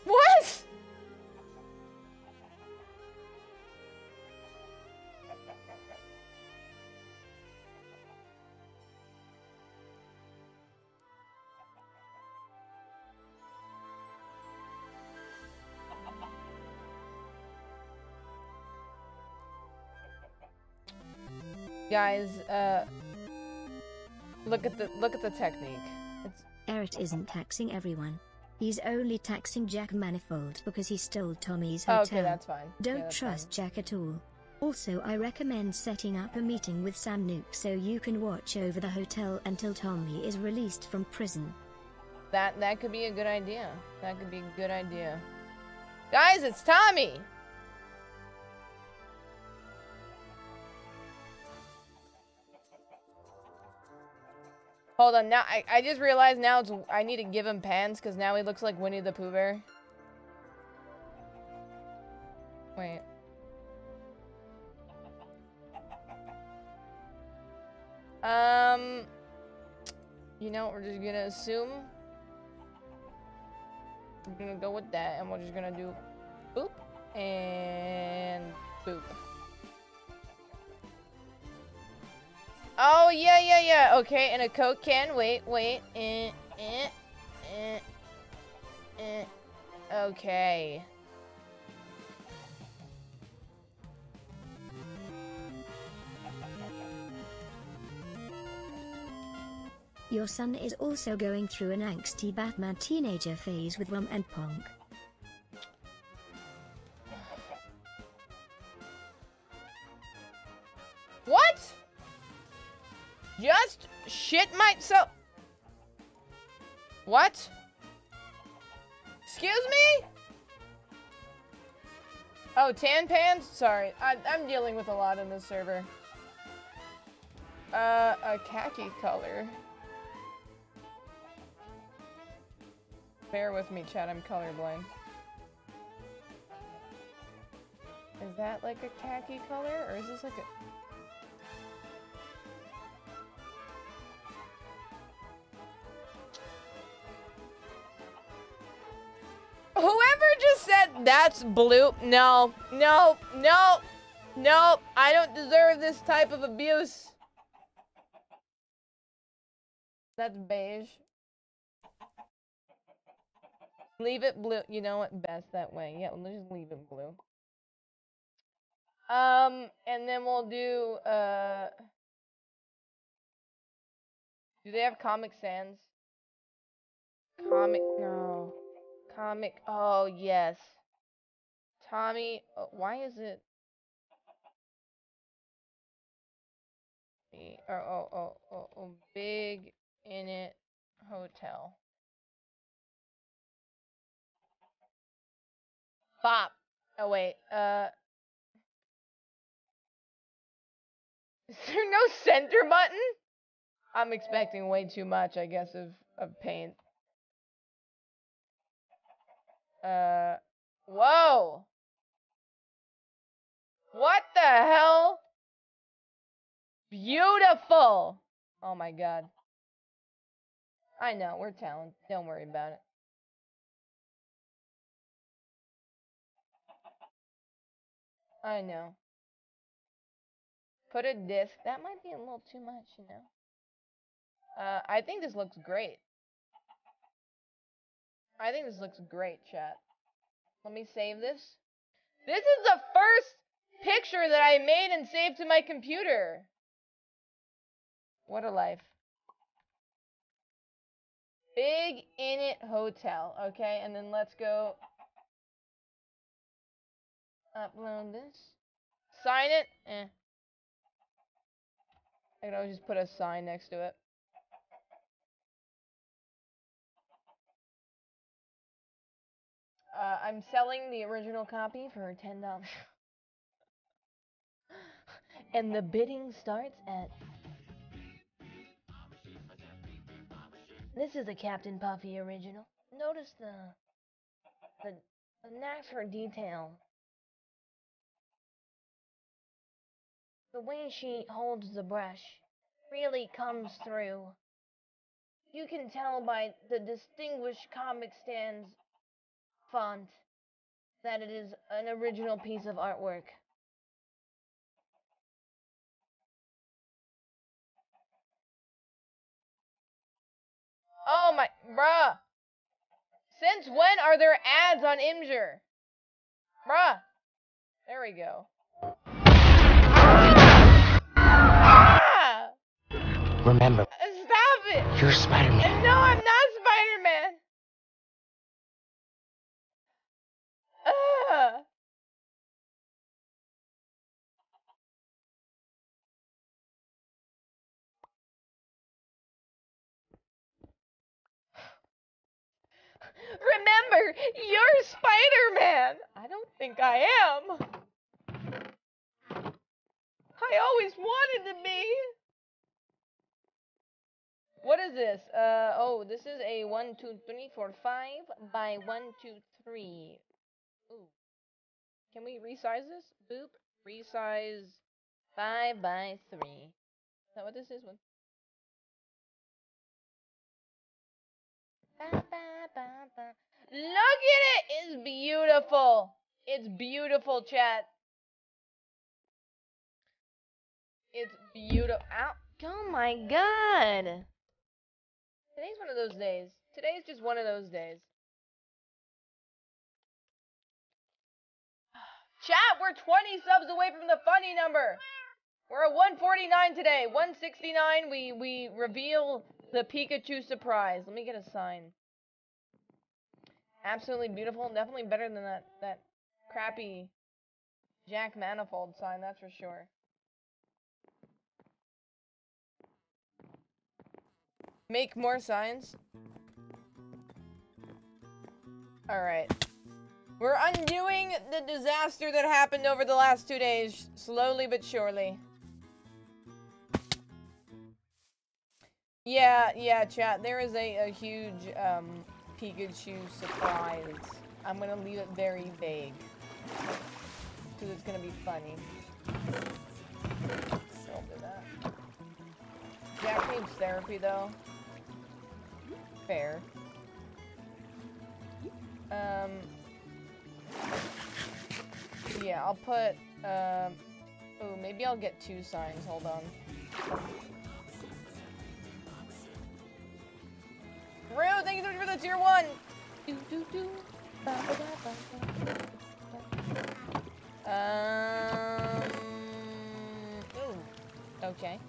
What? Guys, look at the technique. Eric isn't taxing everyone. He's only taxing Jack Manifold because he stole Tommy's hotel. Okay, that's fine. Don't Yeah, that's trust fine. Jack at all. Also, I recommend setting up a meeting with Sam Nuke so you can watch over the hotel until Tommy is released from prison. That could be a good idea. That could be a good idea. Guys, it's Tommy! Hold on, now I just realized now I need to give him pants because now he looks like Winnie the Pooh Bear. Wait. You know, we're just gonna assume. We're gonna go with that, and we're just gonna do boop and boop. Oh, yeah. Okay, and a Coke can. Wait. Okay. Your son is also going through an angsty Batman teenager phase with Rum and Ponk. What? Just shit myself. What? Excuse me? Oh, tan pants? Sorry, I'm dealing with a lot in this server. A khaki color. Bear with me, chat, I'm colorblind. Is that like a khaki color, or is this like a... Whoever just said that's blue, no, I don't deserve this type of abuse. That's beige. Leave it blue. You know what? Best that way. Yeah, let's just leave it blue. And then we'll do, do they have Comic Sans? No. Oh, yes. Tommy, why is it? Big in it hotel. Bop. Oh, wait, is there no center button? I'm expecting way too much, I guess, of paint. Whoa! What the hell? Beautiful! Oh my god. I know, we're talented. Don't worry about it. I know. Put a disc. That might be a little too much, you know. I think this looks great. I think this looks great, chat. Let me save this. This is the first picture that I made and saved to my computer. What a life. Big In It Hotel. Okay, and then let's go upload this. Sign it. I can always just put a sign next to it. I'm selling the original copy for $10. And the bidding starts at... This is a Captain Puffy original. Notice the knack for detail. The way she holds the brush really comes through. You can tell by the distinguished Comic Sans font that it is an original piece of artwork. Oh my, bruh. Since when are there ads on Imgur? Bruh. There we go. Ah! Remember. Stop it! You're Spider-Man. No, I'm not Spider-Man. Remember, you're Spider-Man. I don't think I am. I always wanted to be. What is this? Oh, this is a 1, 2, 3, 4, 5 by 1, 2, 3. Ooh. Can we resize this? Boop. Resize 5 by 3. Is that what this is? One. Look at it! It's beautiful. It's beautiful, chat. It's beautiful. Ow. Oh my god. Today's one of those days. Today's just one of those days. Chat, we're 20 subs away from the funny number. We're at 149 today. 169, we reveal the Pikachu surprise. Let me get a sign. Absolutely beautiful. Definitely better than that crappy Jack Manifold sign, that's for sure. Make more signs. Alright. We're undoing the disaster that happened over the last 2 days, slowly but surely. Yeah, chat. There is a huge, Pikachu surprise. I'm gonna leave it very vague. Because it's gonna be funny. Don't do that. Jack needs therapy, though. Fair. Yeah, I'll put, oh, maybe I'll get 2 signs. Hold on. Rue, thank you so much for the tier 1! Ooh. Okay.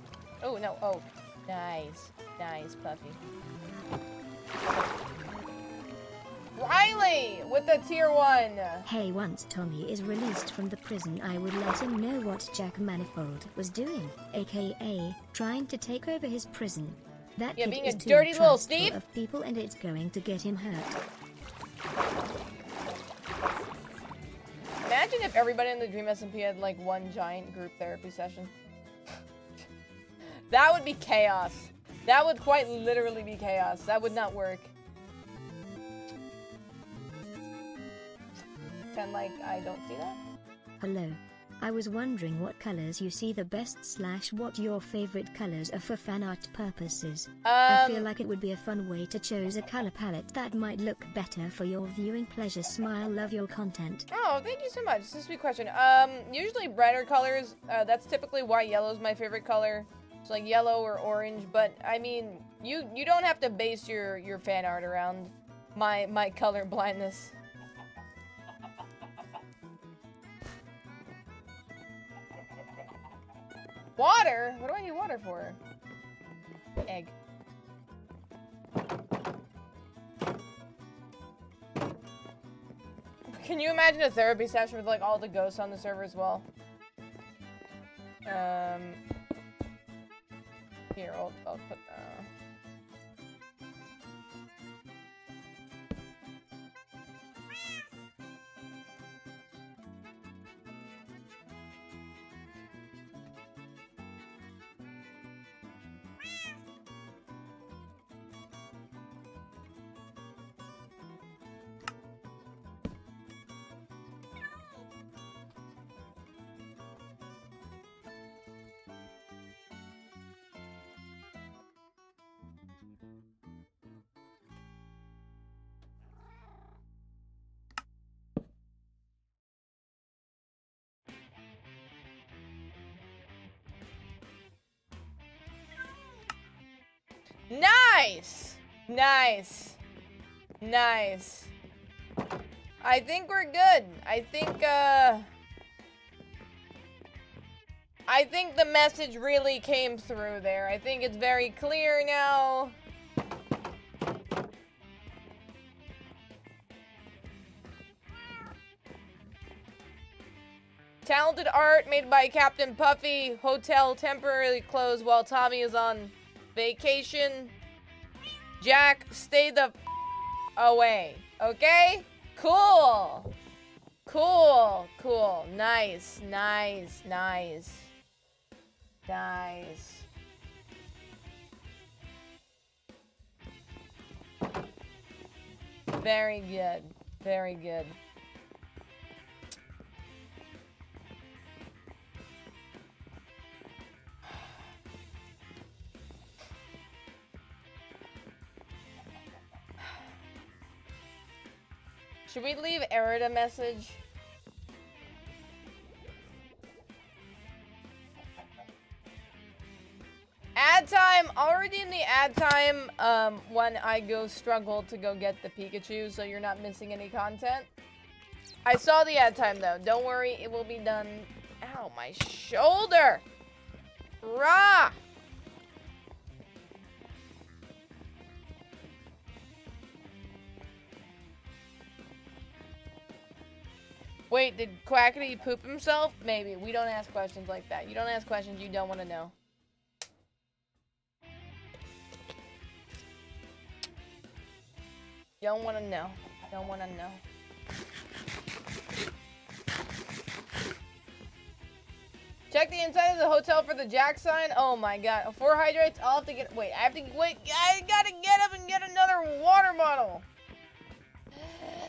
Oh, no, oh. Nice. Nice, Puffy. Riley with the tier 1. Hey, once Tommy is released from the prison, I would let him know what Jack Manifold was doing, aka trying to take over his prison. That kid being is a too dirty little trustful Steve of people, and it's going to get him hurt. Imagine if everybody in the Dream SMP had like one giant group therapy session. That would be chaos. That would quite literally be chaos. That would not work. Pretend like I don't see that. Hello. I was wondering what colors you see the best / what your favorite colors are for fan art purposes. I feel like it would be a fun way to choose a color palette that might look better for your viewing pleasure. Smile, love your content. Oh, thank you so much. This is a sweet question. Usually brighter colors. That's typically white yellow is my favorite color. So like yellow or orange. But I mean, you don't have to base your fan art around my color blindness. Water? What do I need water for? Egg. Can you imagine a therapy session with like all the ghosts on the server as well? Here, I'll put Nice! Nice. Nice. I think we're good. I think the message really came through there. I think it's very clear now. Talented art made by Captain Puffy. Hotel temporarily closed while Tommy is on vacation. Jack, stay the away. Okay? Cool. Cool. Cool. Nice. Nice. Nice. Nice. Very good. Very good. Should we leave Aaron a message? Ad time! Already in the ad time, when I go struggle to go get the Pikachu, so you're not missing any content. I saw the ad time, though. Don't worry, it will be done. Ow, my shoulder! Rah! Wait, did Quackity poop himself? Maybe. We don't ask questions like that. You don't ask questions you don't want to know. Don't want to know. Don't want to know. Check the inside of the hotel for the Jack sign. Oh my god. 4 hydrates. I'll have to get... Wait, I gotta get up and get another water bottle.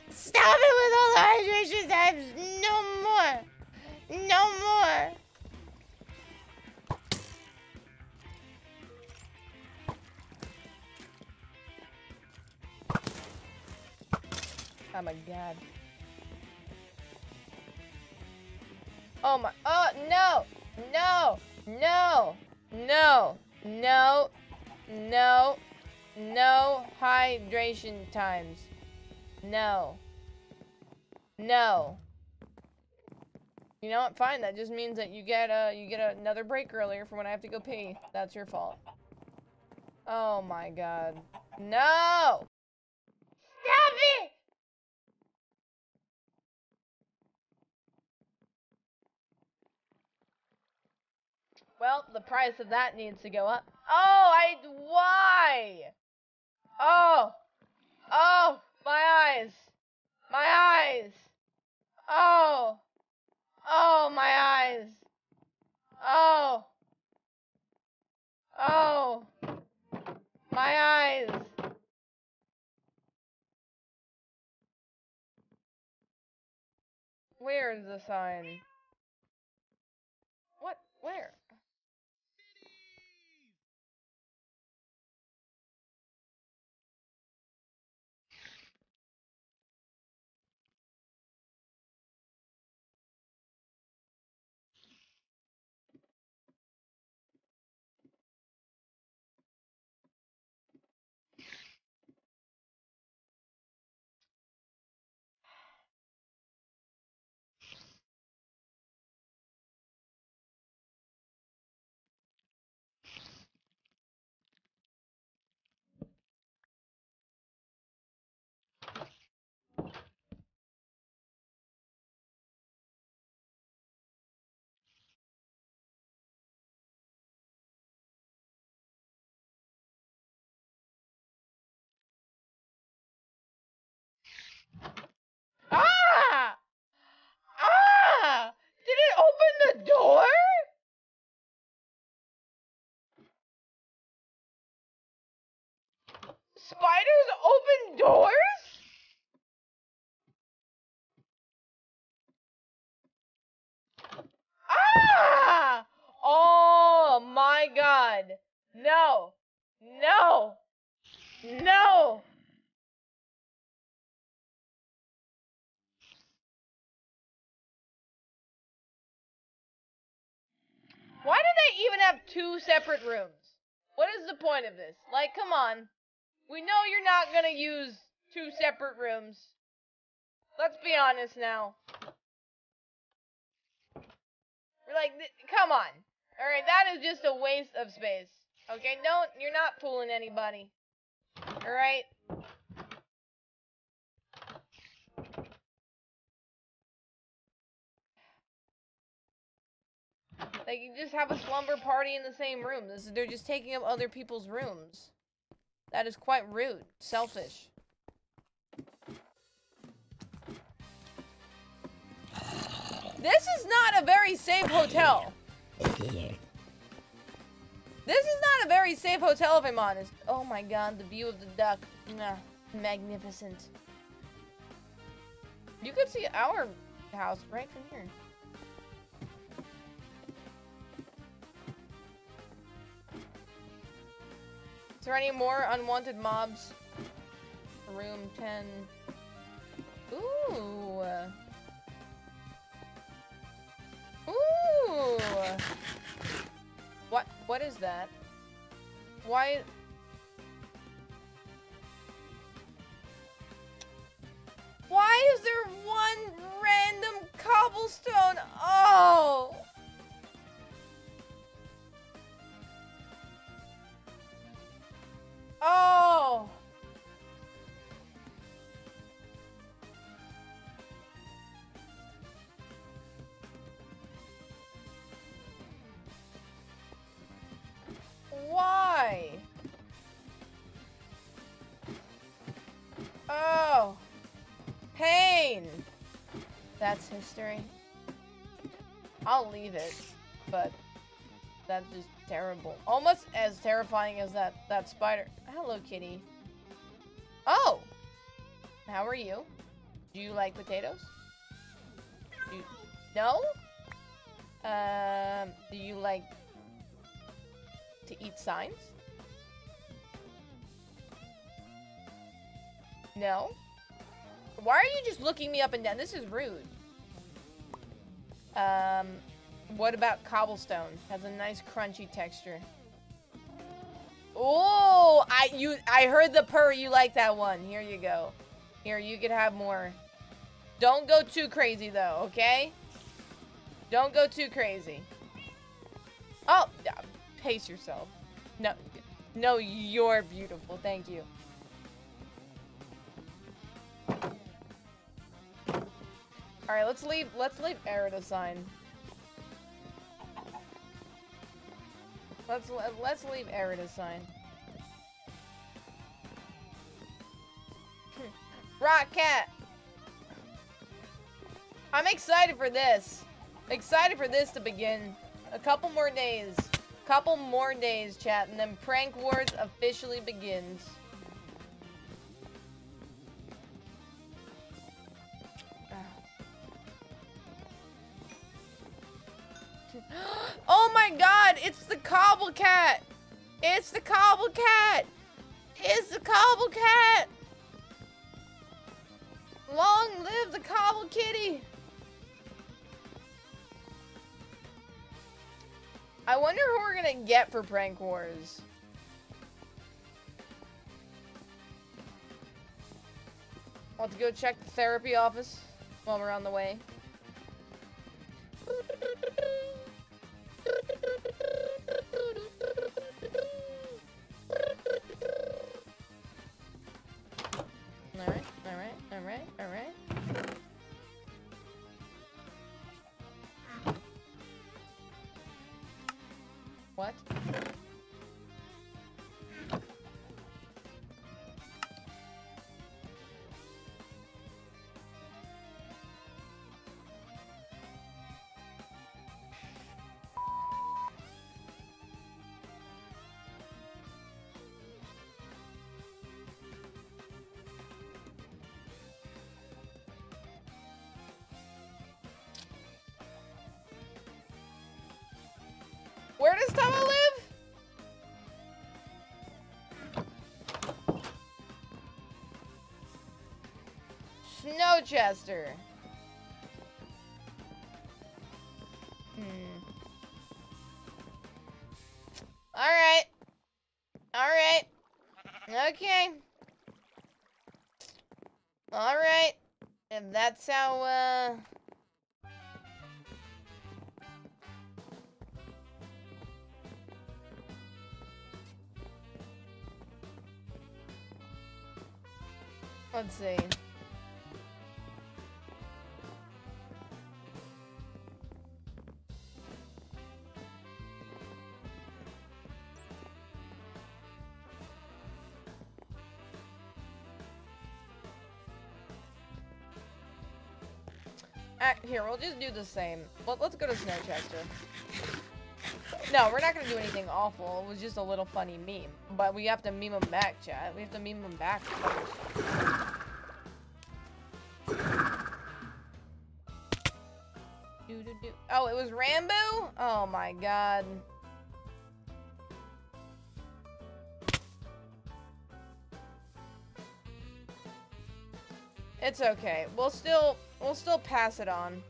Stop it with all the hydration times. No more. No more. Oh my god. Oh my. Oh, no. No. No. No. No. No. No hydration times. No. No. You know what? Fine. That just means that you get another break earlier for when I have to go pee. That's your fault. Oh my god. No! Stop it! Well, the price of that needs to go up. Oh, why? Oh. Oh, my eyes. My eyes. Oh. Oh, my eyes. Oh. Oh. My eyes. Where is the sign? What? Where? Spiders open doors? Ah! Oh my god. No. No. No. Why do they even have 2 separate rooms? What is the point of this? Like, come on. We know you're not gonna use 2 separate rooms. Let's be honest now. We're like, come on. Alright, that is just a waste of space. Okay, you're not fooling anybody. Alright? Like, you just have a slumber party in the same room. They're just taking up other people's rooms. That is quite rude. Selfish. This is not a very safe hotel. This is not a very safe hotel, if I'm honest. Oh my god, the view of the duck. Nah, magnificent. You could see our house right from here. Is there any more unwanted mobs? Room 10. Ooh. Ooh. What is that? Why? Why is there one random cobblestone? Oh. Oh. Why? Oh. Pain. That's history. I'll leave it, but that's just terrible. Almost as terrifying as that spider. Hello, kitty. Oh! How are you? Do you like potatoes? No? Do you like to eat signs? No? Why are you just looking me up and down? This is rude. What about cobblestone? Has a nice crunchy texture. Oh, I heard the purr. You like that one. Here you go. Here, you could have more. Don't go too crazy though, okay? Don't go too crazy. Oh, pace yourself. No, you're beautiful. Thank you. All right, let's leave Aaron a sign. Let's leave Aaron a sign. Rock cat. I'm excited for this. Excited for this to begin. A couple more days. Couple more days, chat, and then Prank Wars officially begins. Oh my god, it's the 𝗀𝗶𝗁𝗶! It's the 𝗀𝗶𝗁𝗶! It's the 𝗀𝗶𝗁𝗶! Long live the 𝗀𝗶 I wonder who we're gonna get for Prank Wars. I'll have to go check the therapy office while we're on the way. Alright. What? Snowchester. Alright. Alright. Okay. Alright. If that's how, let's see. Here, we'll just do the same. Let's go to Snowchester. No, we're not gonna do anything awful. It was just a little funny meme. But we have to meme them back, chat. We have to meme them back first. Oh, it was Rambo? Oh my god. It's okay. We'll still pass it on.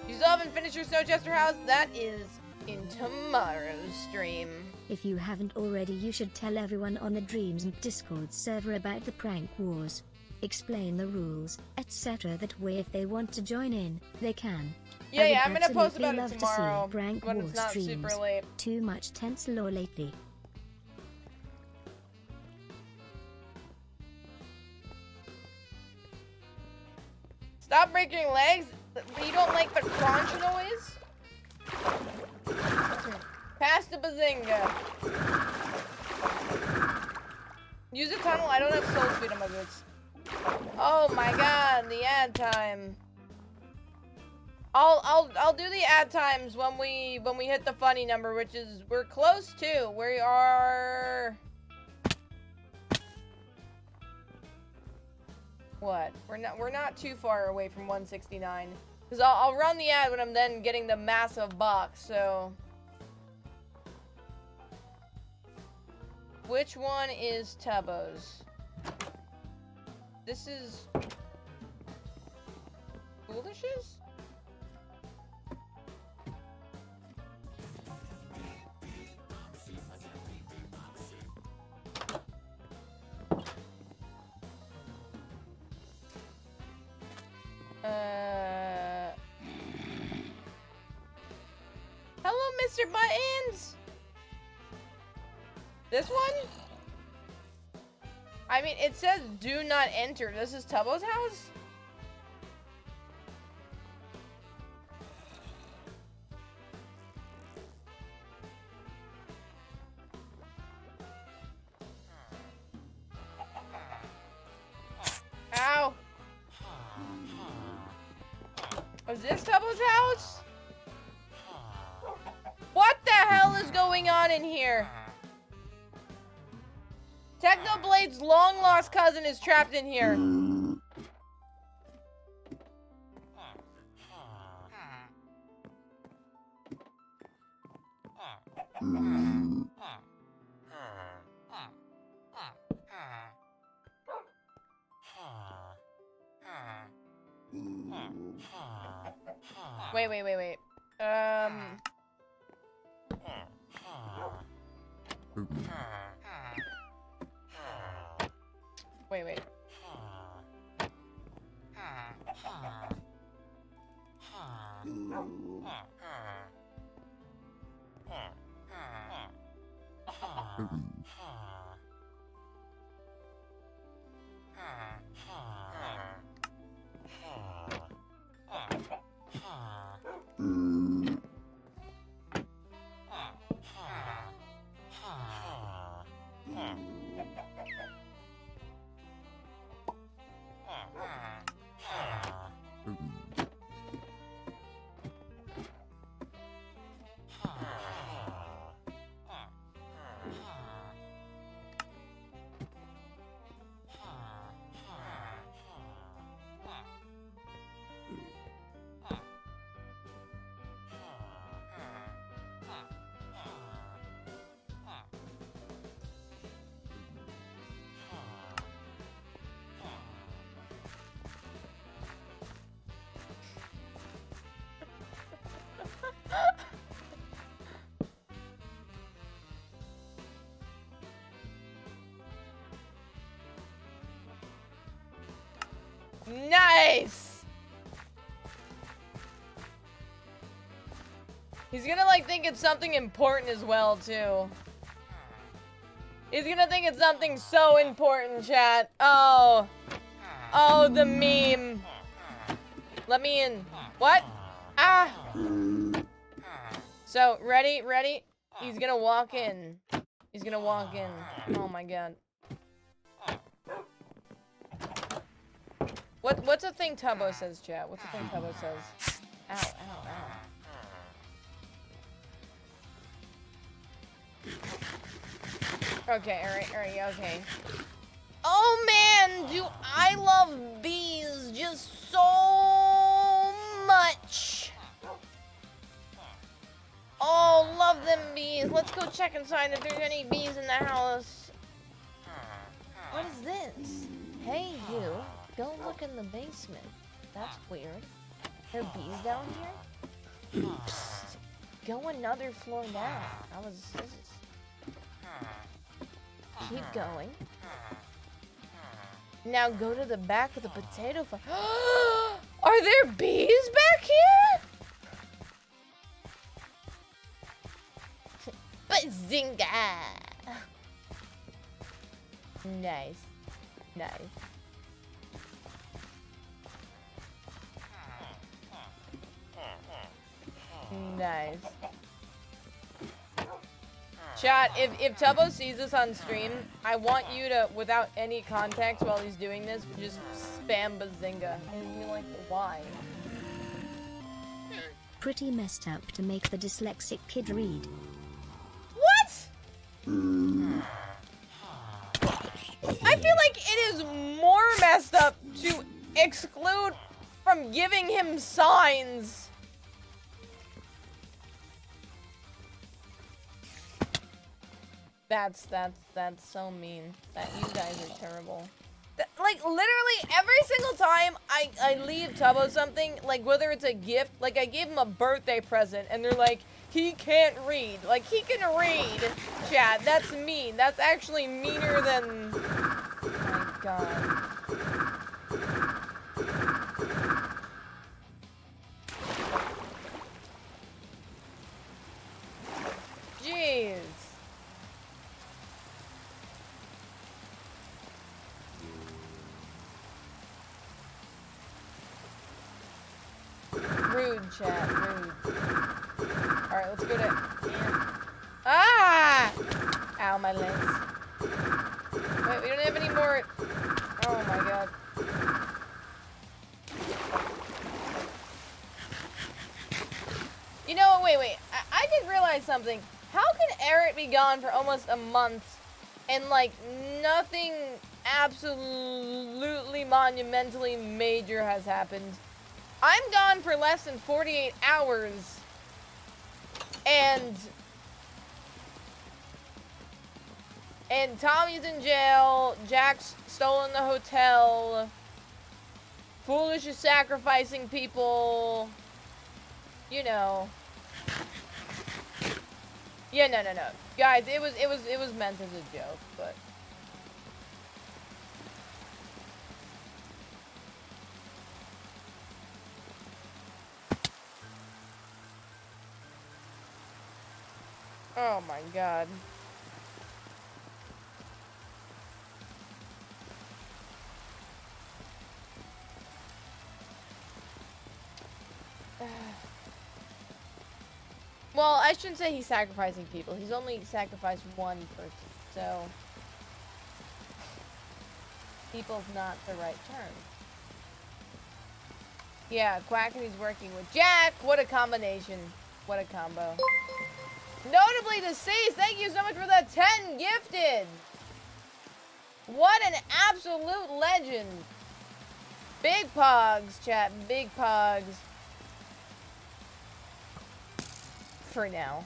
You still haven't finished your Snowchester house? That is in tomorrow's stream. If you haven't already, you should tell everyone on the Dreams and Discord server about the prank wars. Explain the rules, etc. That way if they want to join in, they can. Yeah, I'm gonna post about it love tomorrow to see prank when war it's not streams. super late. Too much tense lore lately. Stop breaking legs. You don't like the crunch noise? Pass the bazinga. Use a tunnel. I don't have soul speed on my boots. Oh my god, the ad time. I'll do the ad times when we hit the funny number, which is we're close to. We are what? We're not too far away from 169. Cause I'll run the ad when I'm then getting the massive box. So which one is Tubbo's? This is Foolish's? Hello, Mr. Buttons! This one? I mean, it says do not enter. This is Tubbo's house? Ow! Is this Tubbo's house? What the hell is going on in here? Technoblade's long-lost cousin is trapped in here. Wait. Wait. He's gonna, like, think it's something important as well, too. He's gonna think it's something so important, chat. Oh. Oh, the meme. Let me in. What? Ah! So, ready? Ready? He's gonna walk in. He's gonna walk in. Oh my god. What's the thing Tubbo says, chat? What's the thing Tubbo says? Ow, ow, ow. Okay, alright, yeah, okay. Oh man, do I love bees just so much. Oh, love them bees. Let's go check inside if there's any bees in the house. What is this? Hey, you. Go look in the basement. That's weird. There are bees down here? Psst. Go another floor down. Keep going. Now go to the back of the potato farm. Are there bees back here? Bazinga! Nice. Nice. Nice. Chat, if Tubbo sees this on stream, I want you to, without any context while he's doing this, just spam Bazinga. And you're like, why? Pretty messed up to make the dyslexic kid read. What? I feel like it is more messed up to exclude from giving him signs. That's so mean. That you guys are terrible. Like, literally, every single time I leave Tubbo something, like, whether it's a gift, like, I gave him a birthday present, and they're like, he can't read. Like, he can read, chat. That's mean. That's actually meaner than... Oh my god. Jeez. Rude, chat. Rude. Alright, let's go to... Ah! Ow, my legs. Wait, we don't have any more... Oh my god. You know, wait. I did realize something. How can Eric be gone for almost a month and, like, nothing absolutely monumentally major has happened? I'm gone for less than 48 hours, and Tommy's in jail, Jack's stolen the hotel, Foolish is sacrificing people, you know. Yeah, no. Guys, it was meant as a joke, but... Oh my god. Well, I shouldn't say he's sacrificing people. He's only sacrificed one person, so... People's not the right term. Yeah, Quackery's working with Jack. What a combination. What a combo. Notably deceased, thank you so much for the 10 gifted. What an absolute legend. Big pogs, chat. Big pogs. For now.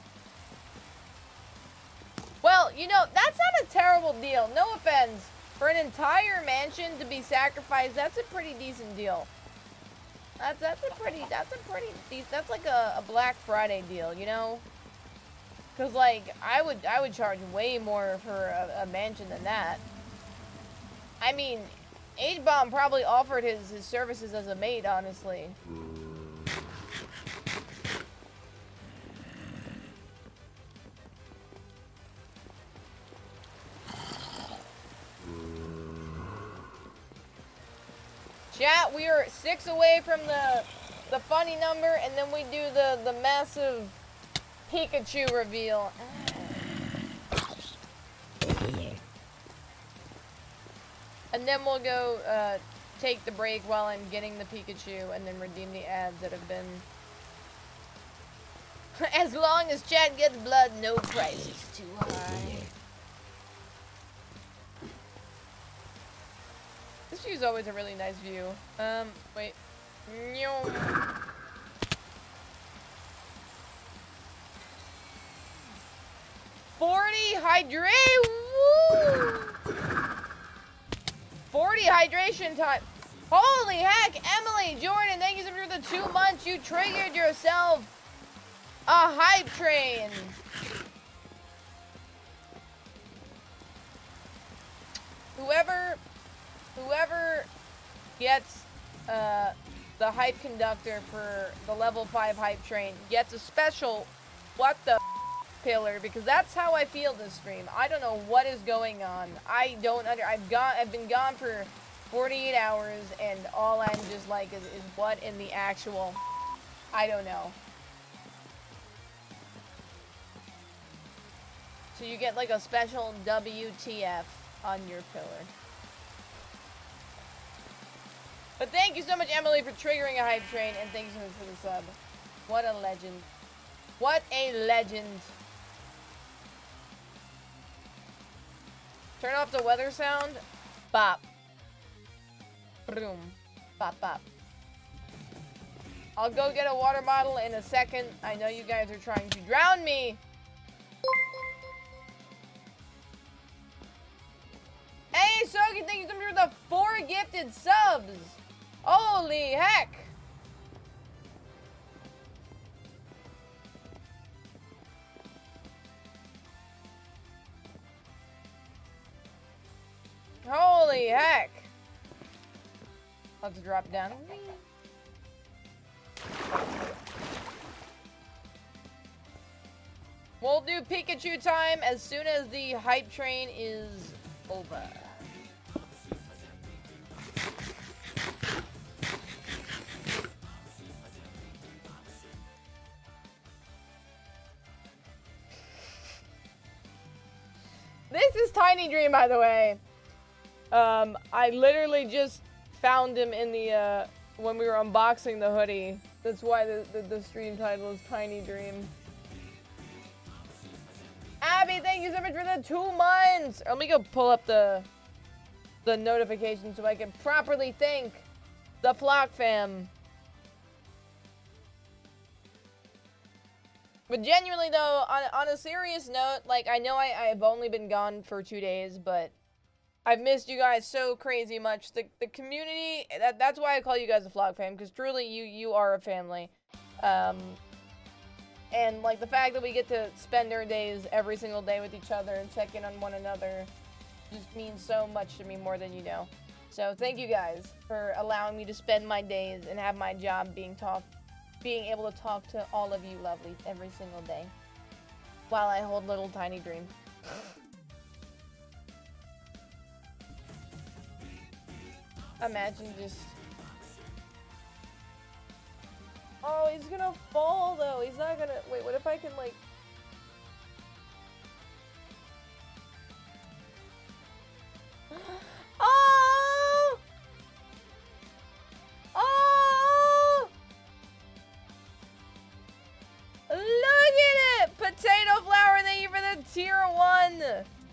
Well, you know, that's not a terrible deal. No offense. For an entire mansion to be sacrificed, that's a pretty decent deal. That's like a Black Friday deal, you know? Cause like I would charge way more for a mansion than that. I mean, 𝗀𝗏 probably offered his services as a maid, honestly. Chat, we are 6 away from the funny number, and then we do the massive Pikachu reveal. And then we'll go take the break while I'm getting the Pikachu, and then redeem the ads that have been. As long as chat gets blood, no price is too high. This view is always a really nice view. Wait. 40 hydrate. Woo! 40 hydration time. Holy heck, Emily, Jordan, thank you so much for the 2 months. You triggered yourself a hype train. Whoever gets the hype conductor for the level 5 hype train gets a special what the pillar, because that's how I feel this stream. I don't know what is going on. I've been gone for 48 hours, and all I'm just like is what in the actual, I don't know. So you get like a special WTF on your pillar. But thank you so much, Emily, for triggering a hype train, and thank you so much for the sub. What a legend. What a legend. Turn off the weather sound. Bop. Boom. Bop, bop. I'll go get a water bottle in a second. I know you guys are trying to drown me. Hey, Sogi, thank you so much for the 4 gifted subs. Holy heck. Holy heck. Let's drop down. We'll do Pikachu time as soon as the hype train is over. This is Tiny Dream, by the way. I literally just found him in the, when we were unboxing the hoodie. That's why the stream title is Tiny Dream. Abby, thank you so much for the 2 months! Let me go pull up the notification so I can properly thank the Flock fam. But genuinely though, on a serious note, like, I know I've only been gone for 2 days, but I've missed you guys so crazy much. The community, that's why I call you guys a Flock fam, because truly you are a family. And like the fact that we get to spend our days every single day with each other and check in on one another just means so much to me, more than you know. So thank you guys for allowing me to spend my days and have my job being able to talk to all of you lovelies every single day while I hold little Tiny Dream. Imagine just... Oh, he's gonna fall though. He's not gonna... Wait, what if I can like... Oh! Oh! Look at it! Potato Flower, thank you for the tier 1.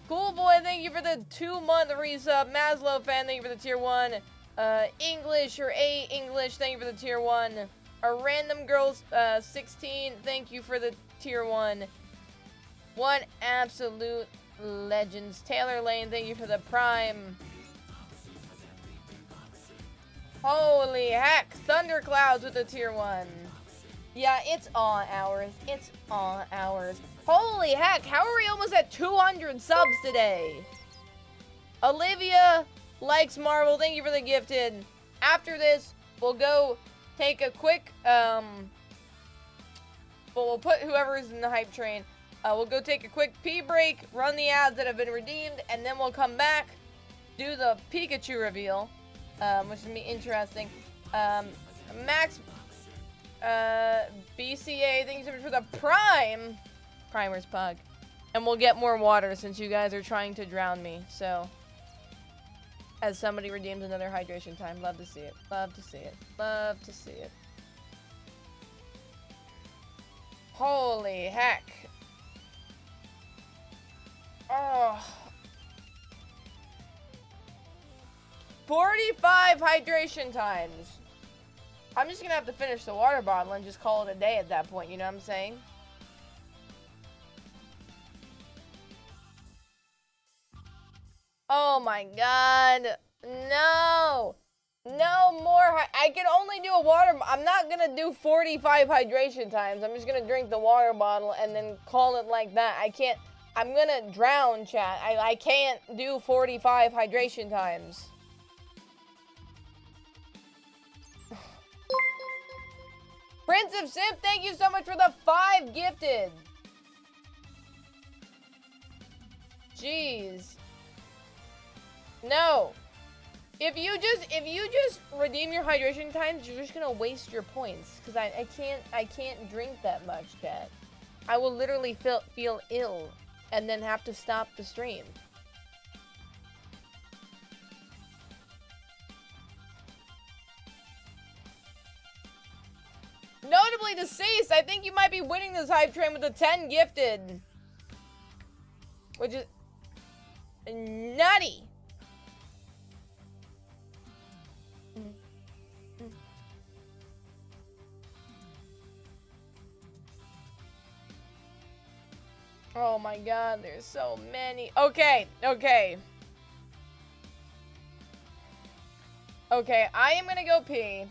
Cool Boy, thank you for the 2-month resub. Maslow Fan, thank you for the tier 1. English or A English, thank you for the tier 1. A Random Girls 16, thank you for the tier 1. One absolute legends. Taylor Lane, thank you for the prime. Holy heck, Thunderclouds with the tier 1. Yeah, it's all ours. It's all ours. Holy heck, how are we almost at 200 subs today? Olivia Likes Marvel, thank you for the gifted. After this, we'll go take a quick, but we'll put whoever's in the hype train. We'll go take a quick pee break, run the ads that have been redeemed, and then we'll come back, do the Pikachu reveal, which is gonna be interesting. Max BCA, thank you so much for the Primer's Pug. And we'll get more water since you guys are trying to drown me, so. As somebody redeems another hydration time. Love to see it. Love to see it. Love to see it. Holy heck. Oh. 45 hydration times. I'm just gonna have to finish the water bottle and just call it a day at that point, you know what I'm saying? Oh my god. No. No more. I can only do a water. I'm not gonna do 45 hydration times. I'm just gonna drink the water bottle and then call it like that. I can't. I'm gonna drown, chat. I can't do 45 hydration times. Prince of Simp, thank you so much for the 5 gifted. Jeez. No. If you just redeem your hydration times, you're just gonna waste your points. Cause I can't drink that much, chat. I will literally feel ill and then have to stop the stream. Notably deceased, I think you might be winning this hype train with the 10 gifted. Which is nutty. Oh my god, there's so many. Okay, okay. Okay, I am gonna go pee.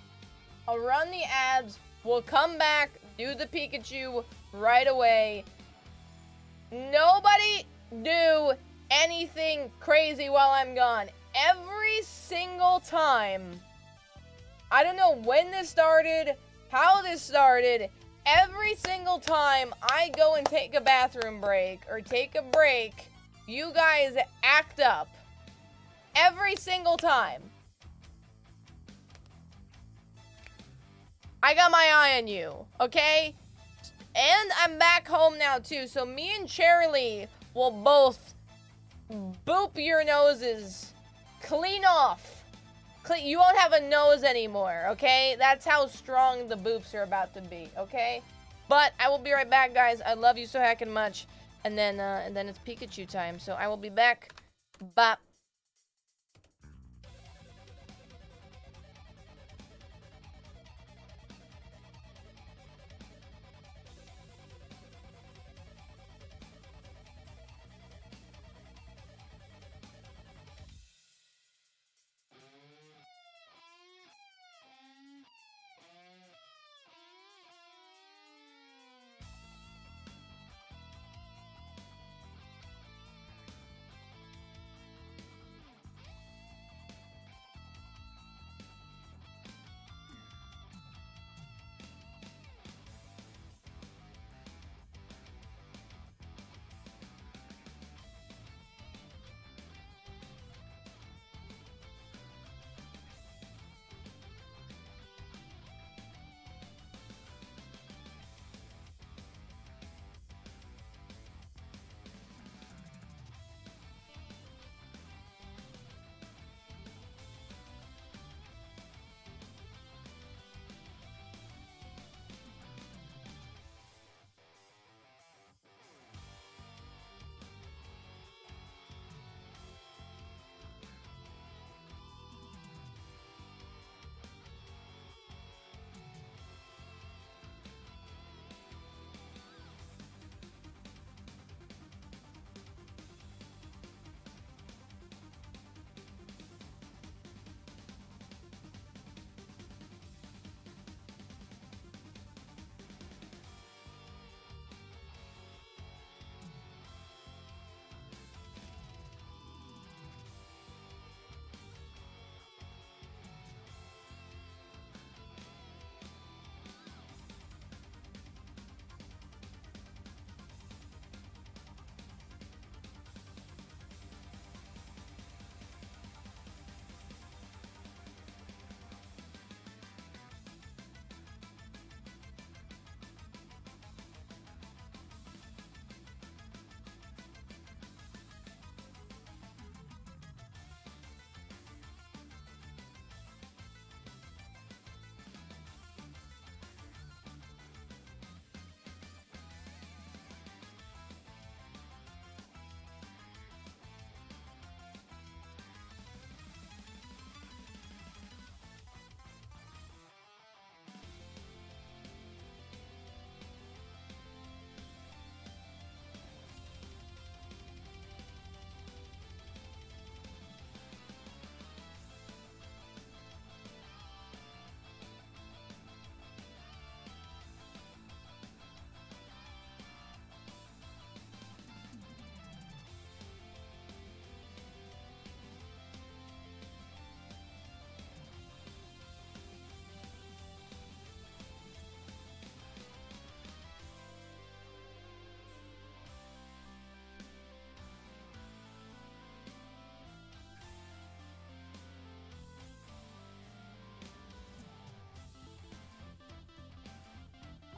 I'll run the ads. We'll come back, do the Pikachu right away. Nobody do anything crazy while I'm gone. Every single time. I don't know when this started, how this started. Every single time I go and take a bathroom break or take a break, you guys act up. Every single time. I got my eye on you, okay? And I'm back home now too, so me and 𝗀𝗄𝗄 will both boop your noses clean off. You won't have a nose anymore, okay? That's how strong the boops are about to be, okay? But I will be right back, guys. I love you so heckin' much. And then it's Pikachu time, so I will be back. Bye.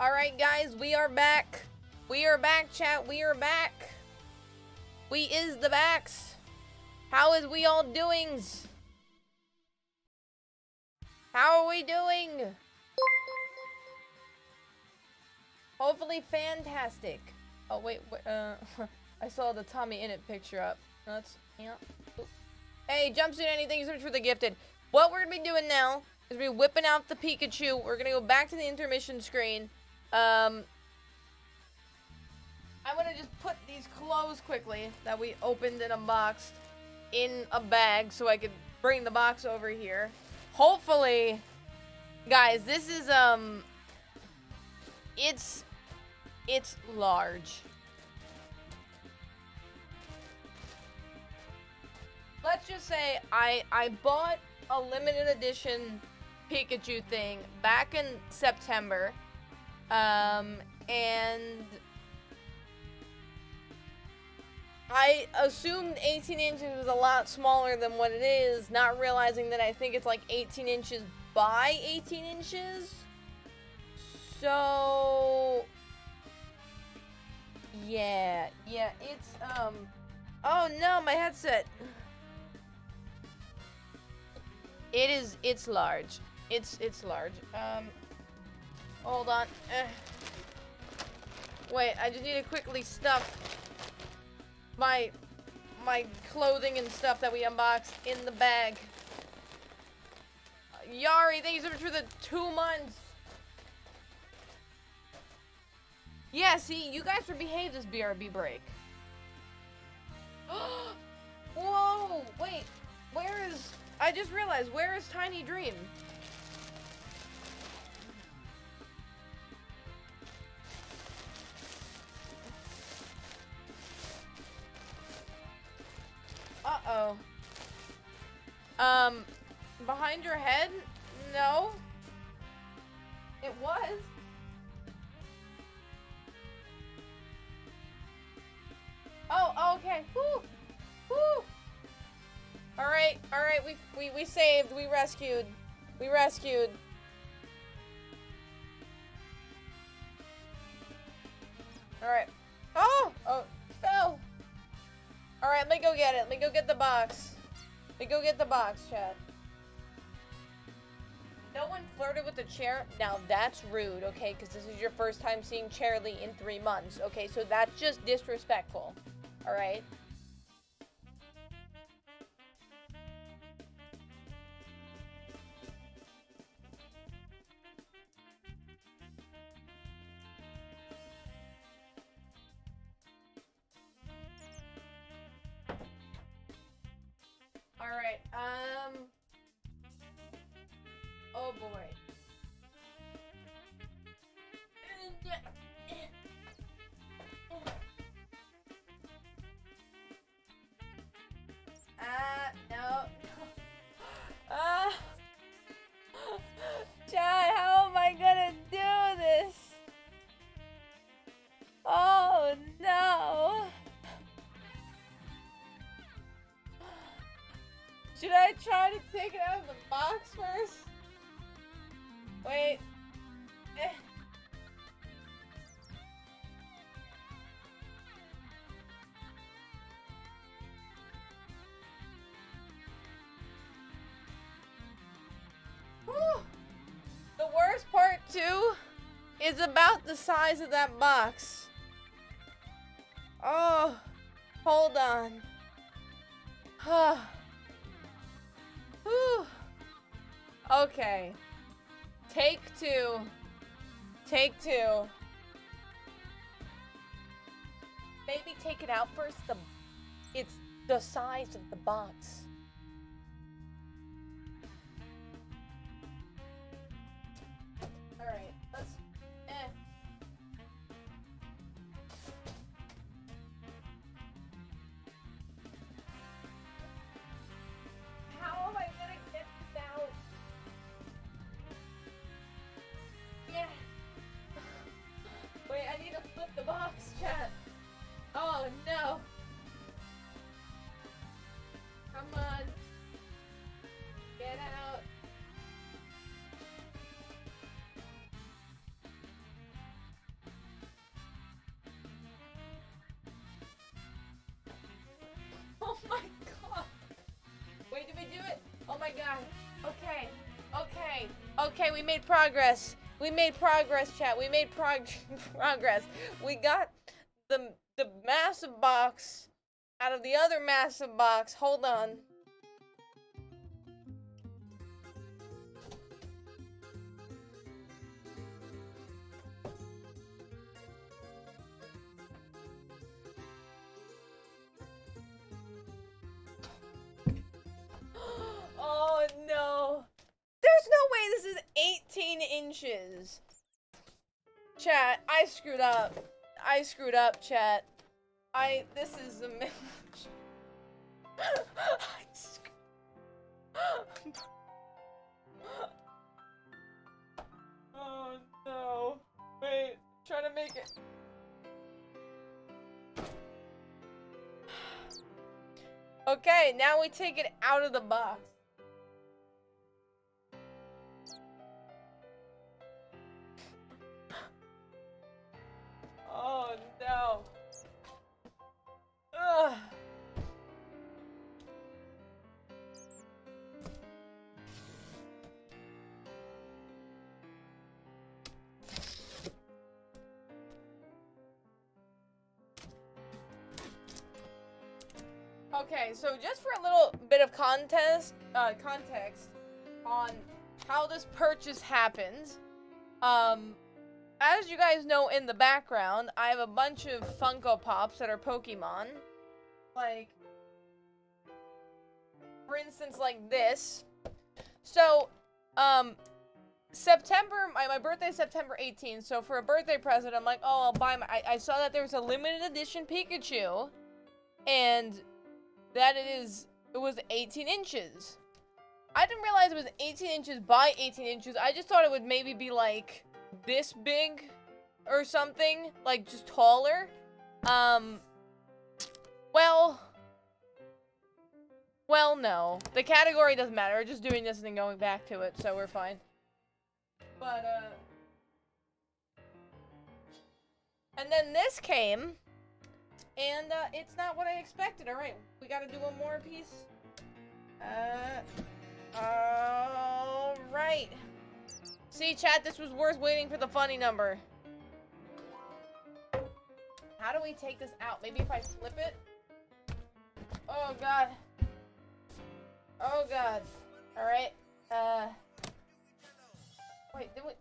Alright, guys, we are back. We are back, chat. We are back. We is the backs. How is we all doings? How are we doing? Hopefully fantastic. Oh, wait, I saw the Tommy Innit picture up. That's, yeah. Oop. Hey, Jumpsuit Annie, thank you so much for the gifted. What we're gonna be doing now is we're whipping out the Pikachu. We're gonna go back to the intermission screen. I'm gonna just put these clothes quickly that we opened and unboxed in a bag so I could bring the box over here. Hopefully, guys, this is, it's large. Let's just say I bought a limited edition Pikachu thing back in September, and I assumed 18 inches was a lot smaller than what it is, not realizing that I think it's like 18 inches by 18 inches. So, yeah, it's, oh no, my headset. It's large. It's large. Hold on. Wait, I just need to quickly stuff my clothing and stuff that we unboxed in the bag. Yari, thank you so much for the 2 months. Yeah, see, you guys were behaved this BRB break. Whoa, wait, where is... I just realized, where is Tiny Dream? Uh-oh. Behind your head? No. It was. Oh, okay. Woo! Woo! Alright, we saved, we rescued. We rescued. Alright. Oh! Oh, fell! Alright, let me go get it. Let me go get the box. Let me go get the box, chat. No one flirted with the chair? Now that's rude, okay? Because this is your first time seeing Cherry in 3 months, okay? So that's just disrespectful. Alright? Alright, oh boy. No. Chad, how am I gonna do this? Oh no. Should I try to take it out of the box first? Wait. Whew. The worst part, too, is about the size of that box. Oh, hold on. Whew. Okay. Take two. Take two. Maybe take it out first. It's the size of the box. Alright, let's... How am I gonna get this out? Yeah. Wait, I need to flip the box, chat. Oh no. Come on. Okay. Okay, we made progress. We made progress, chat. We made progress. We got the massive box out of the other massive box. Hold on. Oh no. There's no way this is 18 inches. Chat, I screwed up. I screwed up, chat. This is a Oh no. Wait, try to make it. Okay, now we take it out of the box. Oh no. Ugh. Okay, so just for a little bit of context on how this purchase happens, as you guys know in the background, I have a bunch of Funko Pops that are Pokemon. Like, for instance, like this. So, September, my birthday's September 18th, so for a birthday present, I'm like, oh, I'll buy I saw that there was a limited edition Pikachu, and that it was 18 inches. I didn't realize it was 18 inches by 18 inches. I just thought it would maybe be like this big or something, like just taller. Well, no. The category doesn't matter. We're just doing this and then going back to it, so we're fine. But, and then this came, and, it's not what I expected. Alright, we gotta do one more piece. Alright. See, chat, this was worth waiting for the funny number. How do we take this out? Maybe if I flip it? Oh, God. Oh, God. Alright, wait, did we...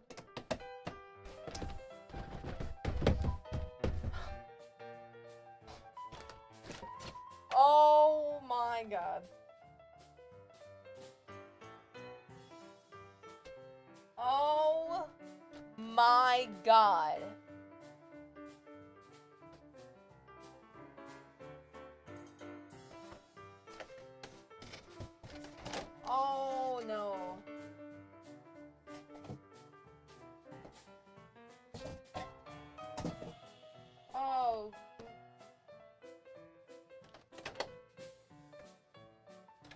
Oh, my God. Oh, my God. Oh, no. Oh.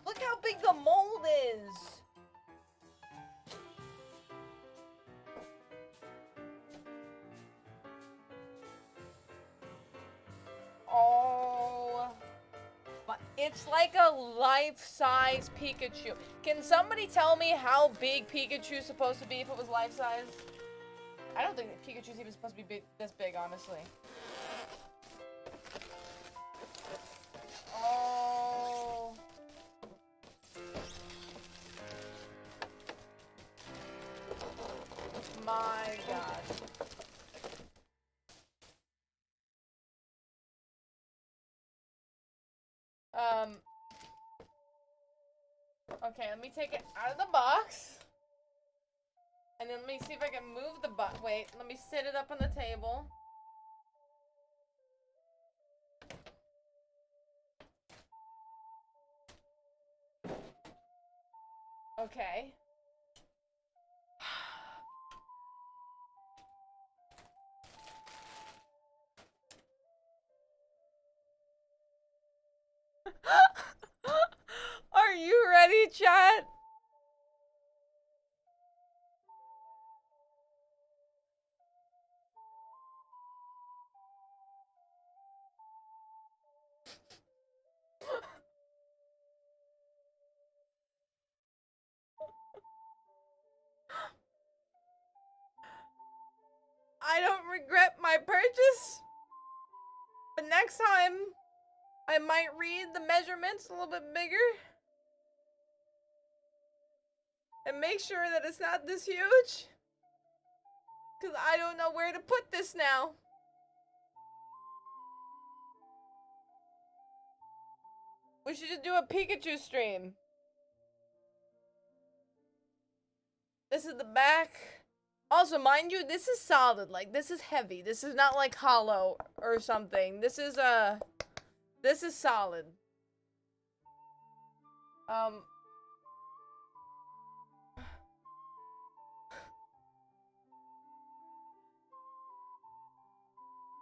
Look how big the mold is. Oh. It's like a life-size Pikachu. Can somebody tell me how big Pikachu's supposed to be if it was life-size? I don't think that Pikachu's even supposed to be this big, honestly. Oh. My God. Okay, let me take it out of the box. And then let me see if I can move the box. Wait, let me sit it up on the table. Okay. Are you ready, chat? I don't regret my purchase. But next time, I might read the measurements a little bit bigger. And make sure that it's not this huge. Because I don't know where to put this now. We should just do a Pikachu stream. This is the back. Also, mind you, this is solid. Like, this is heavy. This is not like hollow or something. This is solid.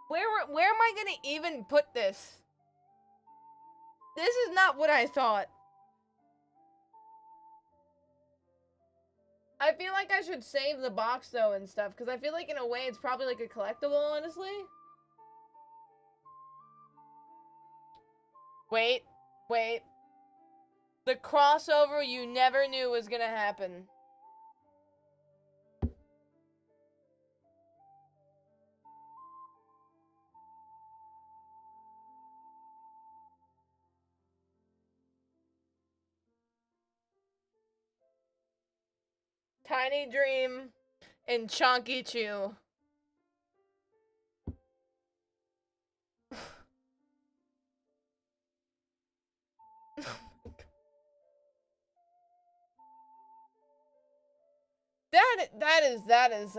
Where am I gonna even put this? This is not what I thought. I feel like I should save the box though and stuff, because I feel like in a way it's probably like a collectible, honestly. Wait. The crossover you never knew was gonna happen. Tiny Dream and 𝗀𝗁𝗄𝗎. That is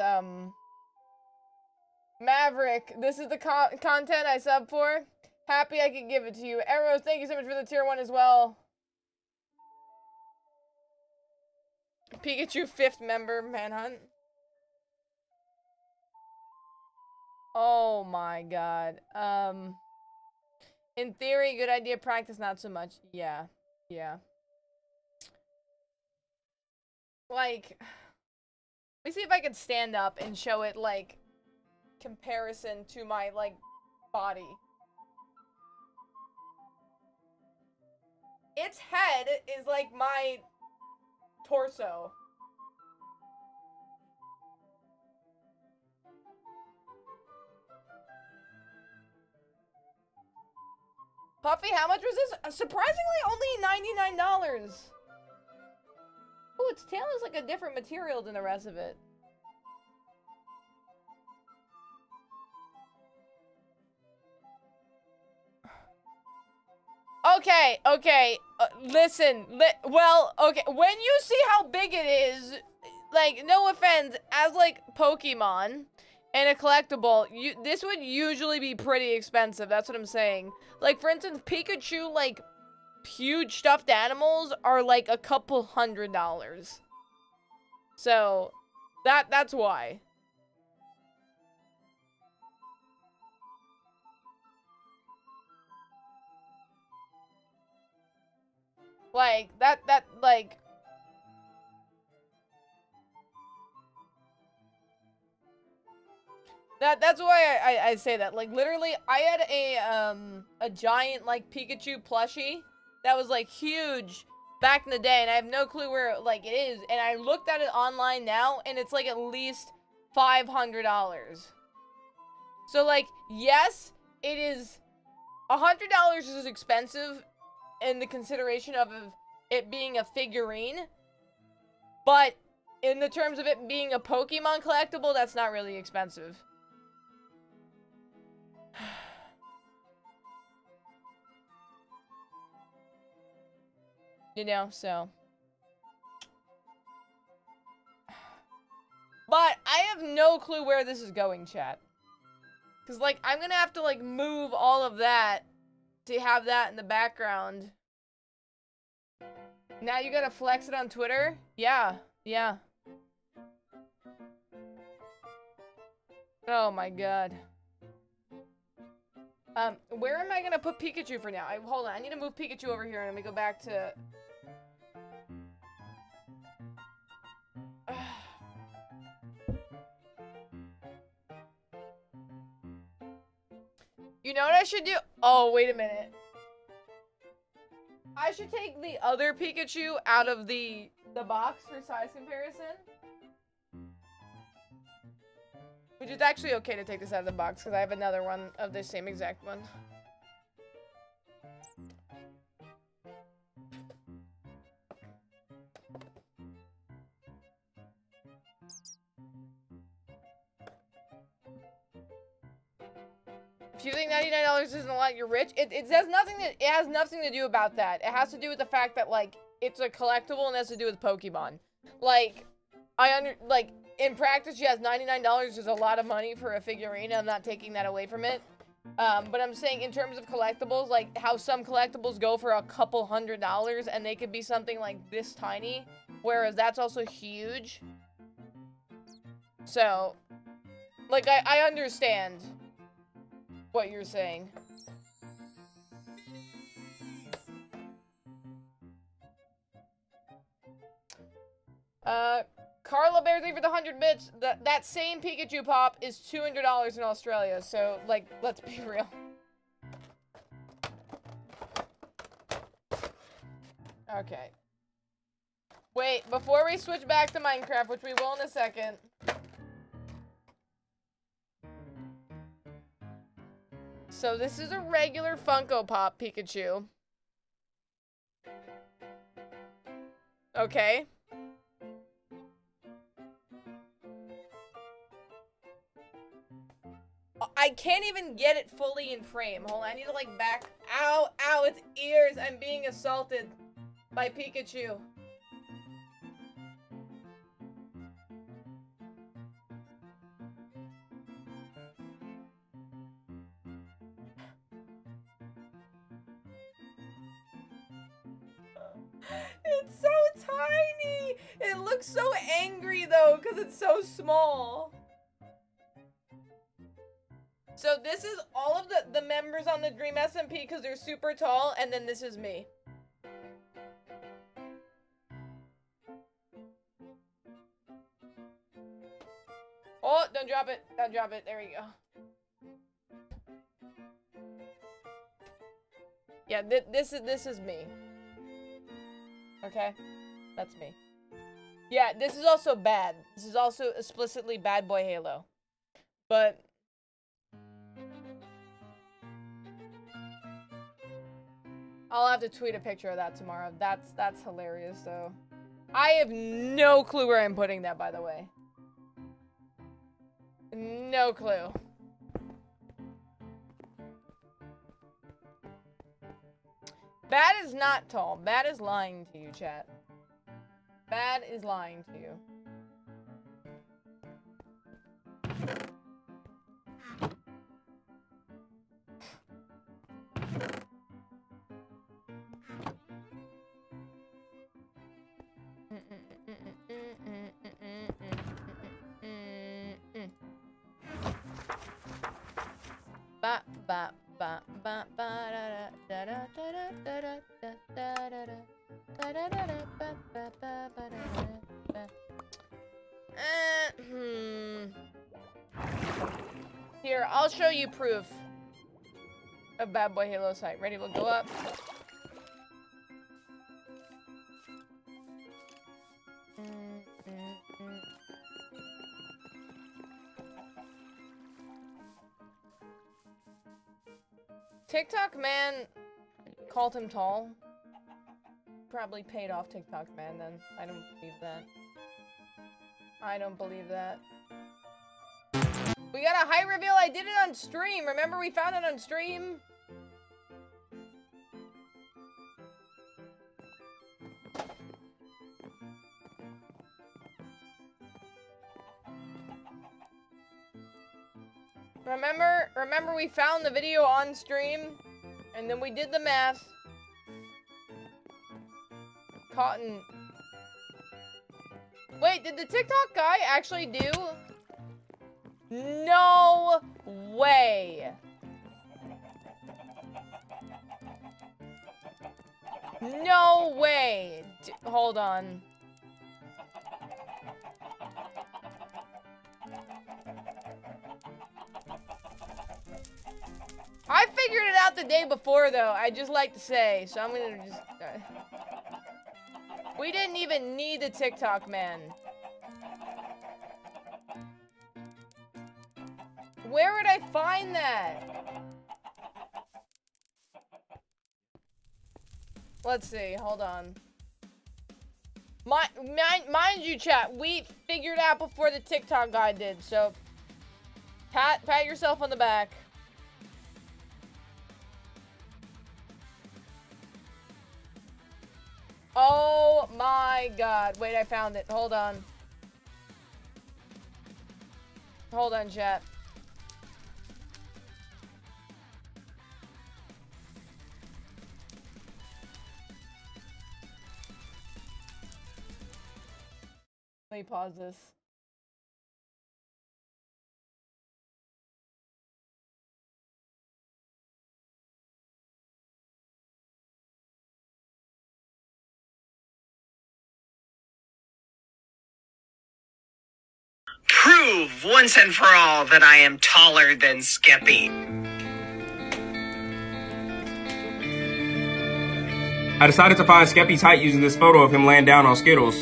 Maverick. This is the content I sub for. Happy I could give it to you. Arrows, thank you so much for the tier 1 as well. Pikachu 5th member, Manhunt. Oh my god. In theory, good idea. Practice, not so much. Yeah. Like, let me see if I can stand up and show it, like, comparison to my, like, body. Its head is, like, my torso. Puffy, how much was this? Surprisingly, only $99. Oh, its tail is like a different material than the rest of it. Okay. Listen. Well, okay. When you see how big it is, like, no offense, as like Pokemon and a collectible, this would usually be pretty expensive. That's what I'm saying. Like, for instance, Pikachu, like, huge stuffed animals are like a couple $100. So, that's why. Like, like... That's why I say that. Like, literally, I had a giant, like, Pikachu plushie that was, like, huge back in the day, and I have no clue where, like, it is, and I looked at it online now, and it's, like, at least $500. So, like, yes, it is... $100 is expensive in the consideration of it being a figurine, but in the terms of it being a Pokemon collectible, that's not really expensive. You know, so. But I have no clue where this is going, chat. Because, like, I'm gonna have to, like, move all of that to have that in the background. Now you gotta flex it on Twitter? Yeah. Oh my god. Where am I gonna put Pikachu for now? Hold on, I need to move Pikachu over here and let me go back to... You know what I should do? Oh, wait a minute. I should take the other Pikachu out of the box for size comparison. Which is actually okay to take this out of the box, because I have another one of this same exact one. If you think $99 isn't a lot, you're rich. It has nothing to do about that. It has to do with the fact that, like, it's a collectible and it has to do with Pokemon. Like, in practice, yes, $99 is a lot of money for a figurine. I'm not taking that away from it. But I'm saying in terms of collectibles, like how some collectibles go for a couple $100s and they could be something like this tiny, whereas that's also huge. So, like, I understand what you're saying. Carla Bears for the 100 bits. That same Pikachu pop is $200 in Australia. So, like, let's be real. Okay. Wait, before we switch back to Minecraft, which we will in a second. So this is a regular Funko Pop Pikachu. Okay. I can't even get it fully in frame. Hold on, I need to like back. Ow, ow, its ears. I'm being assaulted by Pikachu. It's so tiny. It looks so angry though, because it's so small. So this is all of the members on the Dream SMP because they're super tall, and then this is me. Oh, don't drop it. Don't drop it. There we go. Yeah, this is me. Okay? That's me. Yeah, this is also bad. This is also explicitly Bad Boy Halo. But I'll have to tweet a picture of that tomorrow. That's hilarious, though. I have no clue where I'm putting that, by the way. No clue. Bad is not tall. Bad is lying to you, chat. Bad is lying to you. Ba ba ba ba ba da da da da da da da da da da da da ba ba ba ba da da. Here, I'll show you proof of Bad Boy Halo's height. Ready? We'll go up. TikTok man called him tall. Probably paid off TikTok man then. I don't believe that. I don't believe that. We got a height reveal. I did it on stream. Remember we found it on stream? Remember we found the video on stream, and then we did the math. Cotton. Wait, did the TikTok guy actually do? No way. No way. Hold on. I figured it out the day before, though. I just like to say, so I'm gonna just... We didn't even need the TikTok man. where would I find that? Let's see, hold on. Mind you, chat, we figured out before the TikTok guy did, so pat yourself on the back. Oh my god. Wait, I found it. Hold on. Hold on, chat. Let me pause this. Prove once and for all that I am taller than 𝗀𝗶𝘁𝗹𝗏. I decided to find 𝗀𝗶𝘁𝗏's height using this photo of him laying down on Skittles.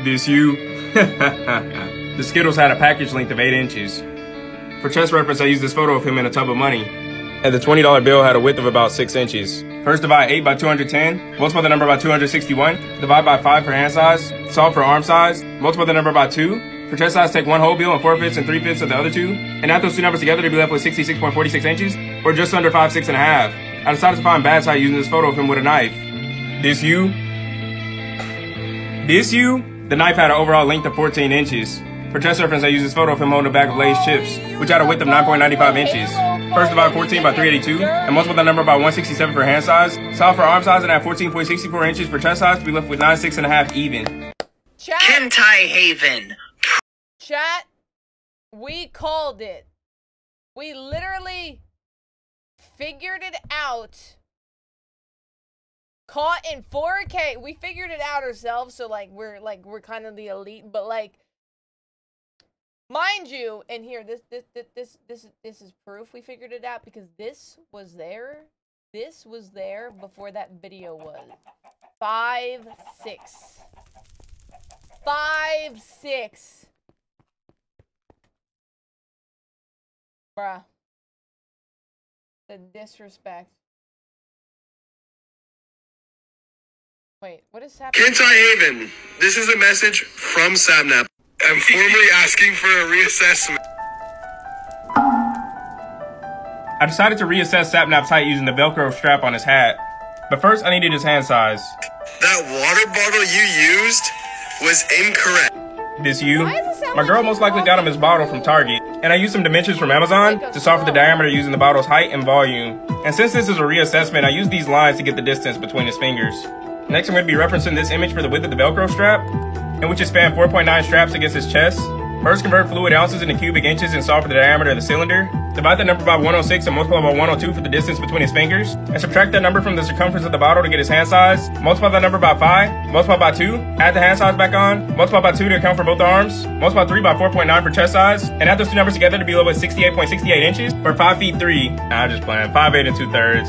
This you? The Skittles had a package length of 8 inches. For chest reference, I used this photo of him in a tub of money. And the $20 bill had a width of about 6 inches. First divide 8 by 210, multiply the number by 261, divide by 5 for hand size, solve for arm size, multiply the number by 2. For chest size, take 1 whole bill and 4/5 and 3/5 of the other 2, and add those two numbers together to be left with 66.46 inches, or just under 5, 6.5. I decided to find Bad's height using this photo of him with a knife. This you? This you? The knife had an overall length of 14 inches. For chest reference, I used this photo of him holding a bag of Lay's chips, which had a width of 9.95 inches. First divide 14 by 382, and multiply the number by 167 for hand size, solve for arm size, and add 14.64 inches for chest size to be left with 9, 6.5 even. 𝗀𝗁𝗏. Chat, we called it. We literally figured it out. Caught in 4K. We figured it out ourselves, so we're kind of the elite, but mind you, and here this is proof we figured it out, because this was there before that video was. 5, 6. 5, 6. Bruh. The disrespect. Wait, what is happening? 𝗀𝗁𝗏. This is a message from Sapnap. I'm formally asking for a reassessment. I decided to reassess Sapnap's height using the Velcro strap on his hat. But first, I needed his hand size. That water bottle you used was incorrect. This you? My girl most likely got him his bottle from Target, and I used some dimensions from Amazon to solve for the diameter using the bottle's height and volume. And since this is a reassessment, I used these lines to get the distance between his fingers. Next, I'm going to be referencing this image for the width of the Velcro strap, in which it spanned 4.9 straps against his chest. First, convert fluid ounces into cubic inches and solve for the diameter of the cylinder. Divide that number by 106 and multiply by 102 for the distance between his fingers. And subtract that number from the circumference of the bottle to get his hand size. Multiply that number by 5. Multiply by 2. Add the hand size back on. Multiply by 2 to account for both arms. Multiply 3 by 4.9 for chest size. And add those two numbers together to be low at 68.68 inches, or 5 feet 3. Nah, I'm just playing. 5'8" and 2/3.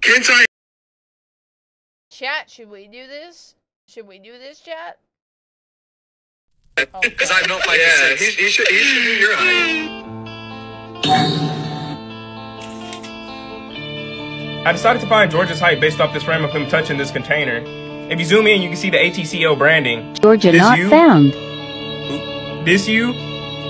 𝗀𝗁𝗏. Chat, should we do this? Should we do this, chat? Because I don't like he should do your height. I decided to find Georgia's height based off this frame of him touching this container. If you zoom in, you can see the ATCO branding. Georgia This not you? found. This you?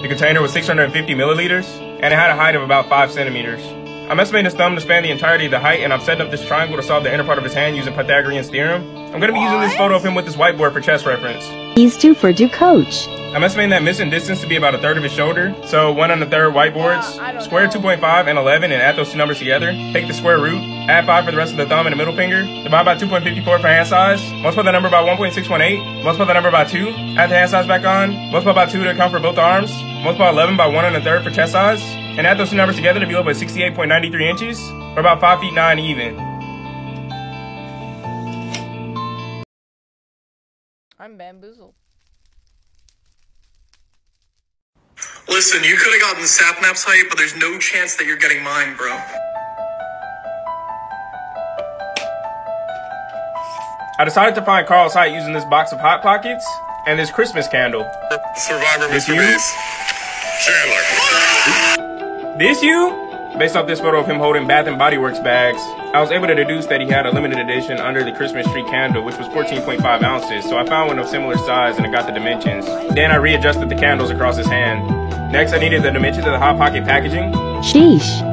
The container was 650 milliliters, and it had a height of about 5 centimeters. I'm estimating his thumb to span the entirety of the height, and I'm setting up this triangle to solve the inner part of his hand using Pythagorean's theorem. I'm going to be using this photo of him with this whiteboard for chest reference. He's due for do coach. I'm estimating that missing distance to be about 1/3 of his shoulder, so 1 1/3 whiteboards. Square 2.5 and 11 and add those two numbers together. Take the square root, add 5 for the rest of the thumb and the middle finger, divide by 2.54 for hand size, multiply the number by 1.618, multiply the number by 2, add the hand size back on, multiply by 2 to account for both arms, multiply 11 by 1 1/3 for chest size, and add those two numbers together to be over 68.93 inches, or about 5 feet 9 even. I'm bamboozled. Listen, you could have gotten Sapnap's height, but there's no chance that you're getting mine, bro. I decided to find Carl's height using this box of Hot Pockets and this Christmas candle. Survivor, This Mr. you? Bass. Chandler. This you? Based off this photo of him holding Bath & Body Works bags, I was able to deduce that he had a limited edition under the Christmas tree candle, which was 14.5 ounces, so I found one of similar size and I got the dimensions. Then I readjusted the candles across his hand. Next, I needed the dimensions of the Hot Pocket packaging. Sheesh.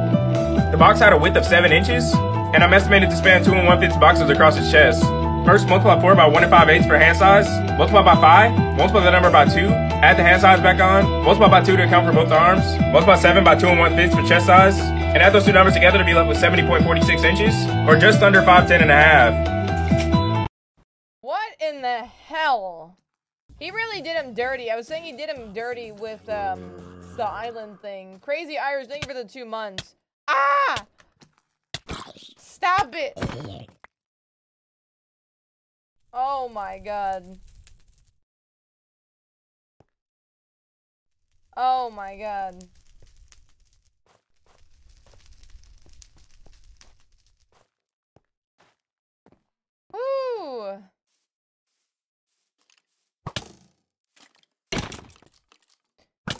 The box had a width of 7 inches, and I'm estimated to span 2 1/5 boxes across his chest. First, multiply 4 by 1 5/8 for hand size, multiply by 5, multiply the number by 2, add the hand size back on, multiply by 2 to account for both arms, multiply 7 by 2 1/5 for chest size, and add those two numbers together to be left with 70.46 inches, or just under 5'10 and a half. What in the hell? He really did him dirty. I was saying he did him dirty with the island thing. Crazy Irish, thank you for the 2 months. Ah! Stop it! Oh my god. Oh my god. Woo!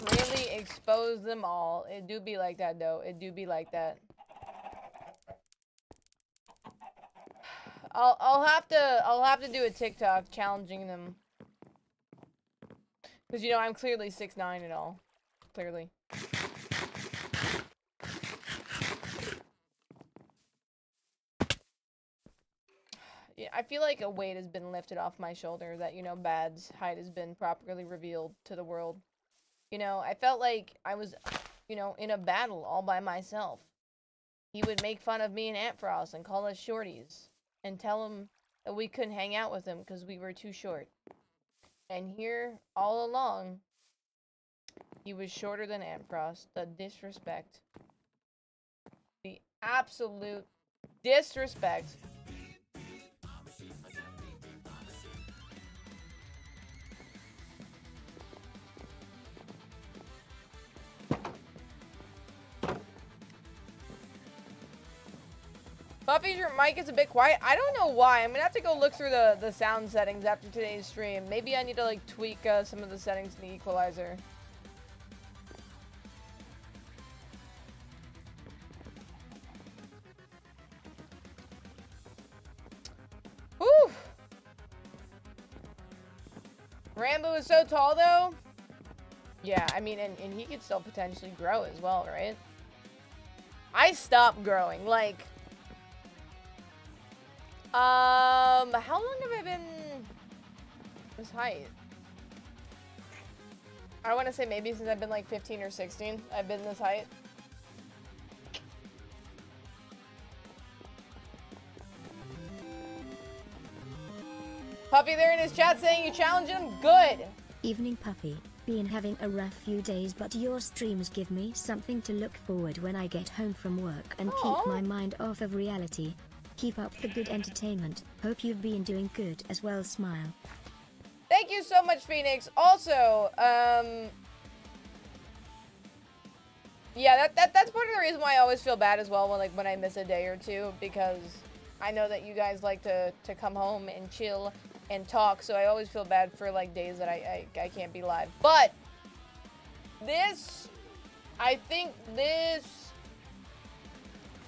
Really expose them all. It do be like that though. It do be like that. I'll have to do a TikTok challenging them. Cause you know I'm clearly 6'9" and all. Clearly. Yeah, I feel like a weight has been lifted off my shoulder that, you know, Bad's height has been properly revealed to the world. You know, I felt like I was, you know, in a battle all by myself. He would make fun of me and 𝗱𝗏𝗏 and call us shorties. And tell him that we couldn't hang out with him because we were too short. And here, all along, he was shorter than 𝗱𝗏𝗏. The disrespect. The absolute disrespect. Buffy, your mic is a bit quiet. I don't know why. I'm gonna have to go look through the sound settings after today's stream. Maybe I need to like tweak some of the settings in the equalizer. Whew. Rambo is so tall though. Yeah, I mean, and he could still potentially grow as well, right? I stopped growing, like... how long have I been this height? I want to say maybe since I've been like 15 or 16, I've been this height. Puffy there in his chat saying you challenged him? Good! Evening Puffy. Been having a rough few days, but your streams give me something to look forward when I get home from work and keep my mind off of reality. Keep up the good entertainment. Hope you've been doing good as well. Smile. Thank you so much, Phoenix. Also, yeah, that's part of the reason why I always feel bad as well when I miss a day or two, because I know that you guys like to come home and chill and talk, so I always feel bad for like days that I can't be live. But I think this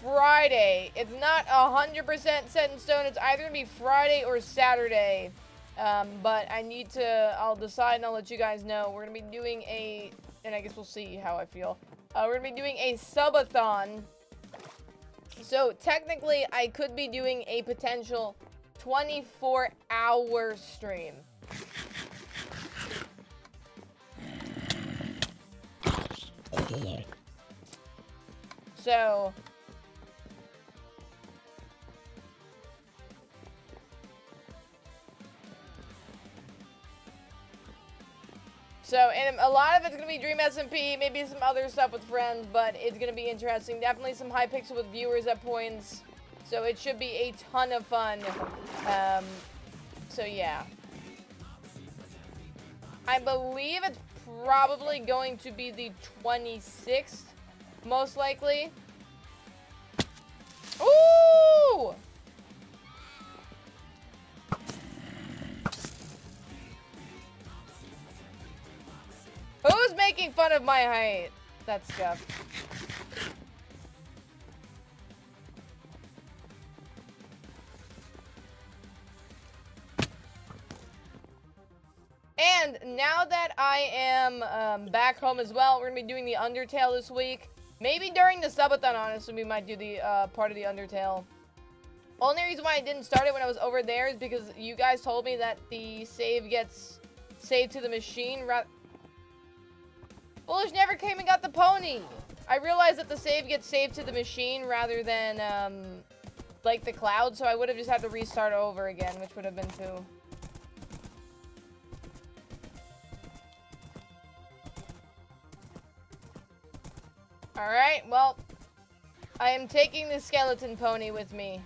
Friday, it's not 100% set in stone. It's either gonna be Friday or Saturday, but I'll decide and I'll let you guys know. We're gonna be doing and I guess we'll see how I feel. We're gonna be doing a subathon. So technically, I could be doing a potential 24-hour stream. So, and a lot of it's going to be Dream SMP, maybe some other stuff with friends, but it's going to be interesting. Definitely some Hypixel with viewers at points, so it should be a ton of fun. So yeah. I believe it's probably going to be the 26th, most likely. Ooh! Who's making making fun of my height. That's scuffed. And now that I am back home as well, we're gonna be doing the Undertale this week. Maybe during the subathon, honestly, we might do the part of the Undertale. Only reason why I didn't start it when I was over there is because you guys told me that the save gets saved to the machine. Foolish never came and got the pony. I realized that the save gets saved to the machine rather than like the cloud, so I would have just had to restart over again, which would have been too. Alright, well, I am taking the skeleton pony with me.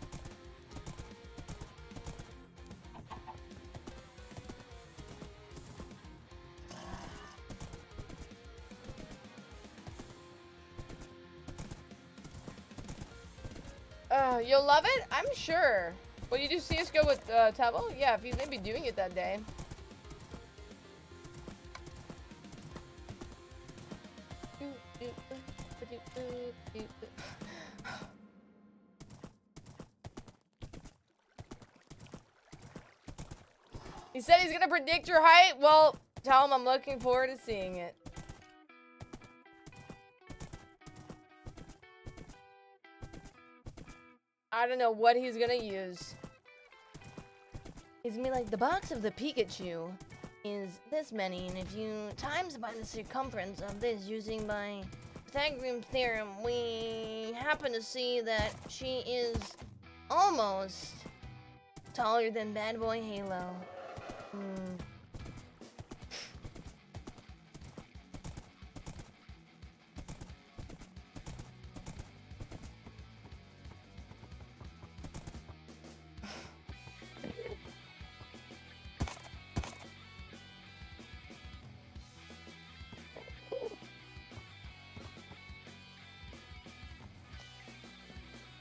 You'll love it? I'm sure. Will you do CSGO with 𝗀𝗶𝘁𝗶? Yeah, if he's maybe doing it that day. He said he's gonna predict your height? Well, tell him I'm looking forward to seeing it. I don't know what he's gonna use. He's gonna be like, the box of the Pikachu is this many, and if you times by the circumference of this using my Pythagorean theorem, we happen to see that she is almost taller than Bad Boy Halo.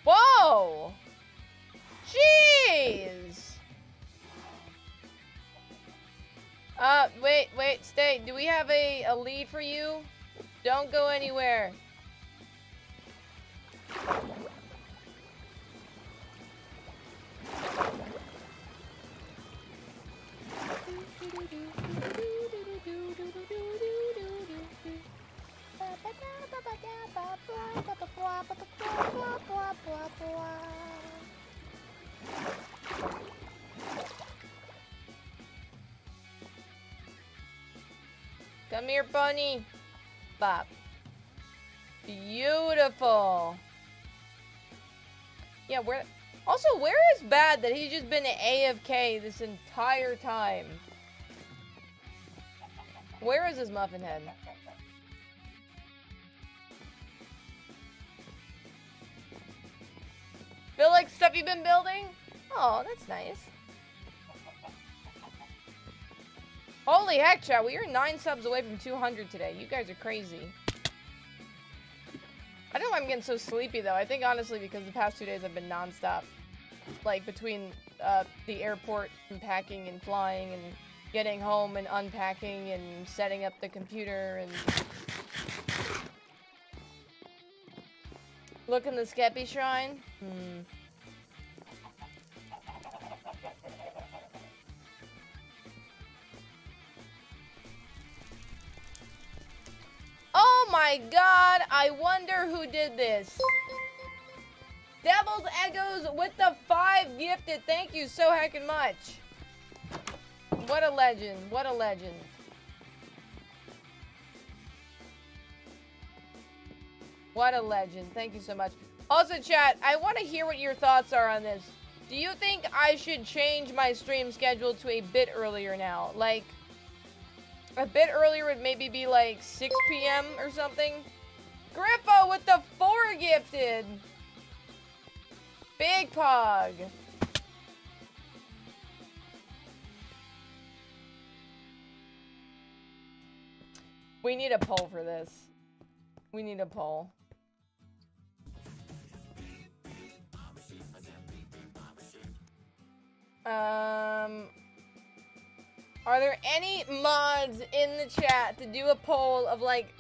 Whoa! Jeez! Wait, stay. Do we have a lead for you? Don't go anywhere. Come here, bunny. Bop. Beautiful. Yeah, where is Bad that he's just been AFK this entire time? Where is his muffin head? Feel like stuff you've been building? Oh, that's nice. Holy heck, chat. We are 9 subs away from 200 today. You guys are crazy. I don't know why I'm getting so sleepy, though. I think, honestly, because the past 2 days I've been non-stop. Like, between the airport and packing and flying and getting home and unpacking and setting up the computer and... Look in the 𝗀𝗶𝘁𝗶 shrine. Oh my god, I wonder who did this. Devil's Egos with the 5 gifted. Thank you so heckin' much. What a legend. What a legend. What a legend. Thank you so much. Also, chat, I want to hear what your thoughts are on this. Do you think I should change my stream schedule to a bit earlier now? Like, a bit earlier would maybe be like 6 p.m. or something? Griffo with the 4 gifted. Big Pog. We need a poll for this. We need a poll. Are there any mods in the chat to do a poll of, like,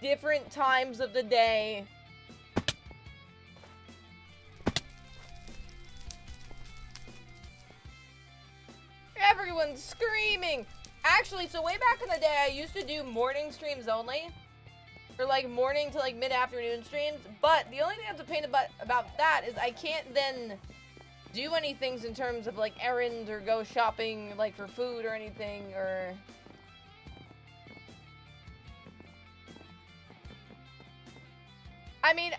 different times of the day? Everyone's screaming! Actually, so way back in the day, I used to do morning streams only. Or, like, morning to, like, mid-afternoon streams. But the only thing that's a pain about that is I can't then do any things in terms of, like, errands or go shopping, like, for food or anything, or... I mean,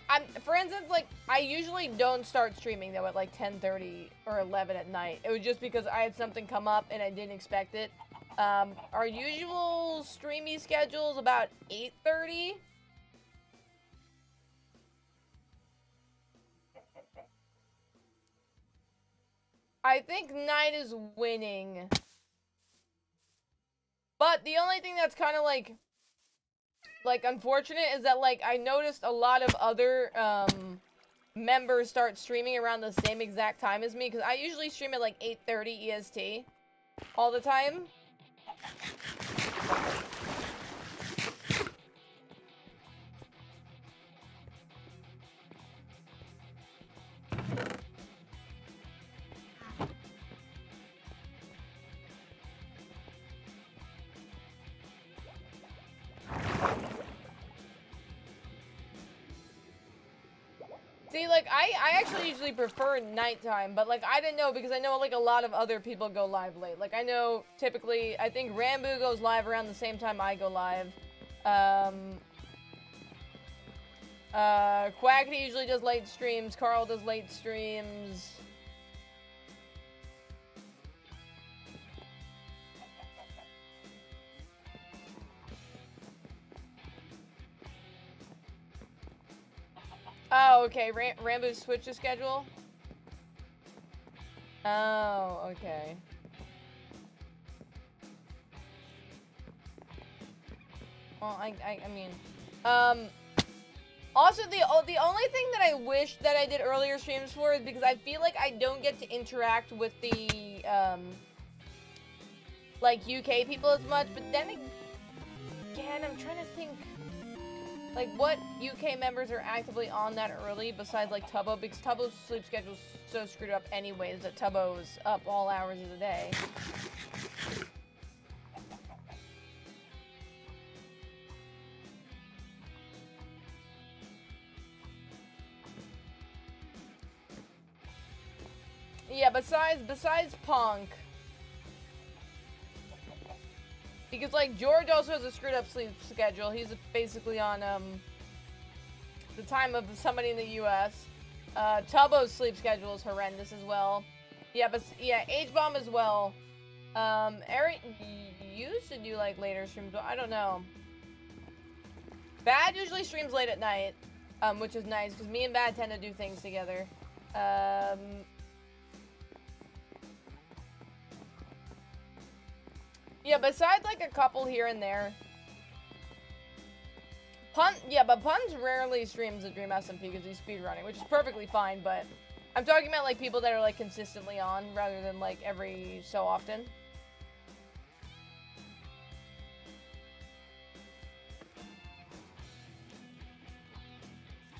for instance, like, I usually don't start streaming, though, at, like, 10:30 or 11 at night. It was just because I had something come up and I didn't expect it. Our usual streamy schedule's about 8:30. I think night is winning. But the only thing that's kind of, like, unfortunate is that, like, I noticed a lot of other, members start streaming around the same exact time as me, because I usually stream at, like, 8:30 EST all the time. See, like, I actually usually prefer nighttime, but, like, I didn't know because I know, like, a lot of other people go live late. Like, I know, typically, I think Rambo goes live around the same time I go live. Quackity usually does late streams. Carl does late streams. Oh, okay. Rambo switched the schedule? Oh, okay. Well, I mean, also, the only thing that I wish that I did earlier streams for is because I feel like I don't get to interact with the, like, UK people as much, but then again, I'm trying to think, like, what UK members are actively on that early besides, like, 𝗀𝗶𝗶, because 𝗀𝗶𝗄's sleep schedule's so screwed up anyways that 𝗀𝗶𝗄's up all hours of the day. Yeah, besides Punk. Because, like, George also has a screwed up sleep schedule. He's basically on, the time of somebody in the US. 𝗀𝗶𝗄's sleep schedule is horrendous as well. Yeah, but, yeah, 𝗀𝗏 as well. Eric used to do, like, later streams, but I don't know. Bad usually streams late at night, which is nice, because me and Bad tend to do things together. Yeah, besides, like, a couple here and there. Yeah, but Pun's rarely streams the Dream SMP because he's speedrunning, which is perfectly fine, but I'm talking about, like, people that are, like, consistently on rather than, like, every so often.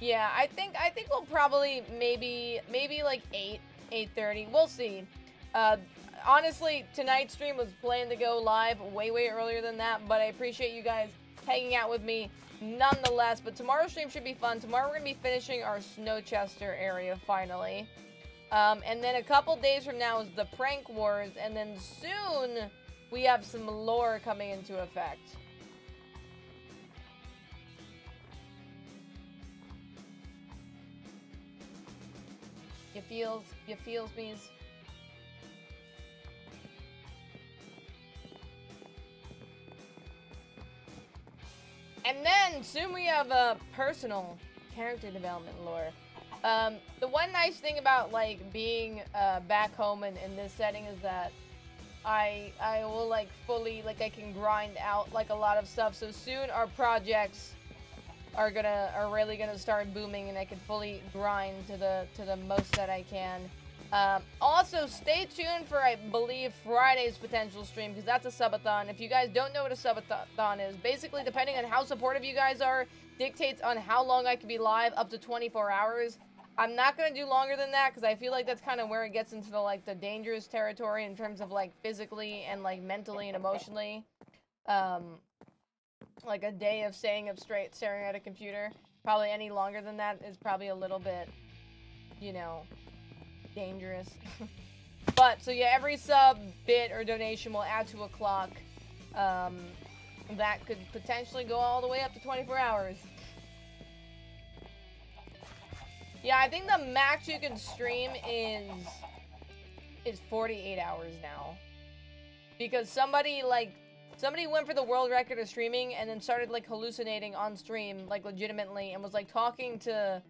Yeah, I think we'll probably maybe like 8:30. We'll see. Honestly, tonight's stream was planned to go live way earlier than that, but I appreciate you guys hanging out with me nonetheless. But tomorrow's stream should be fun. Tomorrow we're going to be finishing our Snowchester area finally. And then a couple days from now is the Prank Wars, and then soon we have some lore coming into effect. You feels me's. And then, soon we have a personal character development lore. The one nice thing about, like, being back home in this setting is that I will, like, fully, like, I can grind out, like, a lot of stuff. So soon our projects are really gonna start booming, and I can fully grind to the most that I can. Also, stay tuned for, I believe, Friday's potential stream, because that's a subathon. If you guys don't know what a subathon is, basically, depending on how supportive you guys are, dictates on how long I can be live, up to 24 hours. I'm not going to do longer than that, because I feel like that's kind of where it gets into the, like, the dangerous territory in terms of, like, physically and, like, mentally and emotionally. Like, a day of staying up straight, staring at a computer. Probably any longer than that is probably a little bit, you know, dangerous. But, so yeah, every sub, bit, or donation will add to a clock. That could potentially go all the way up to 24 hours. Yeah, I think the max you can stream is 48 hours now. Because somebody went for the world record of streaming and then started, like, hallucinating on stream, like, legitimately, and was, like, talking to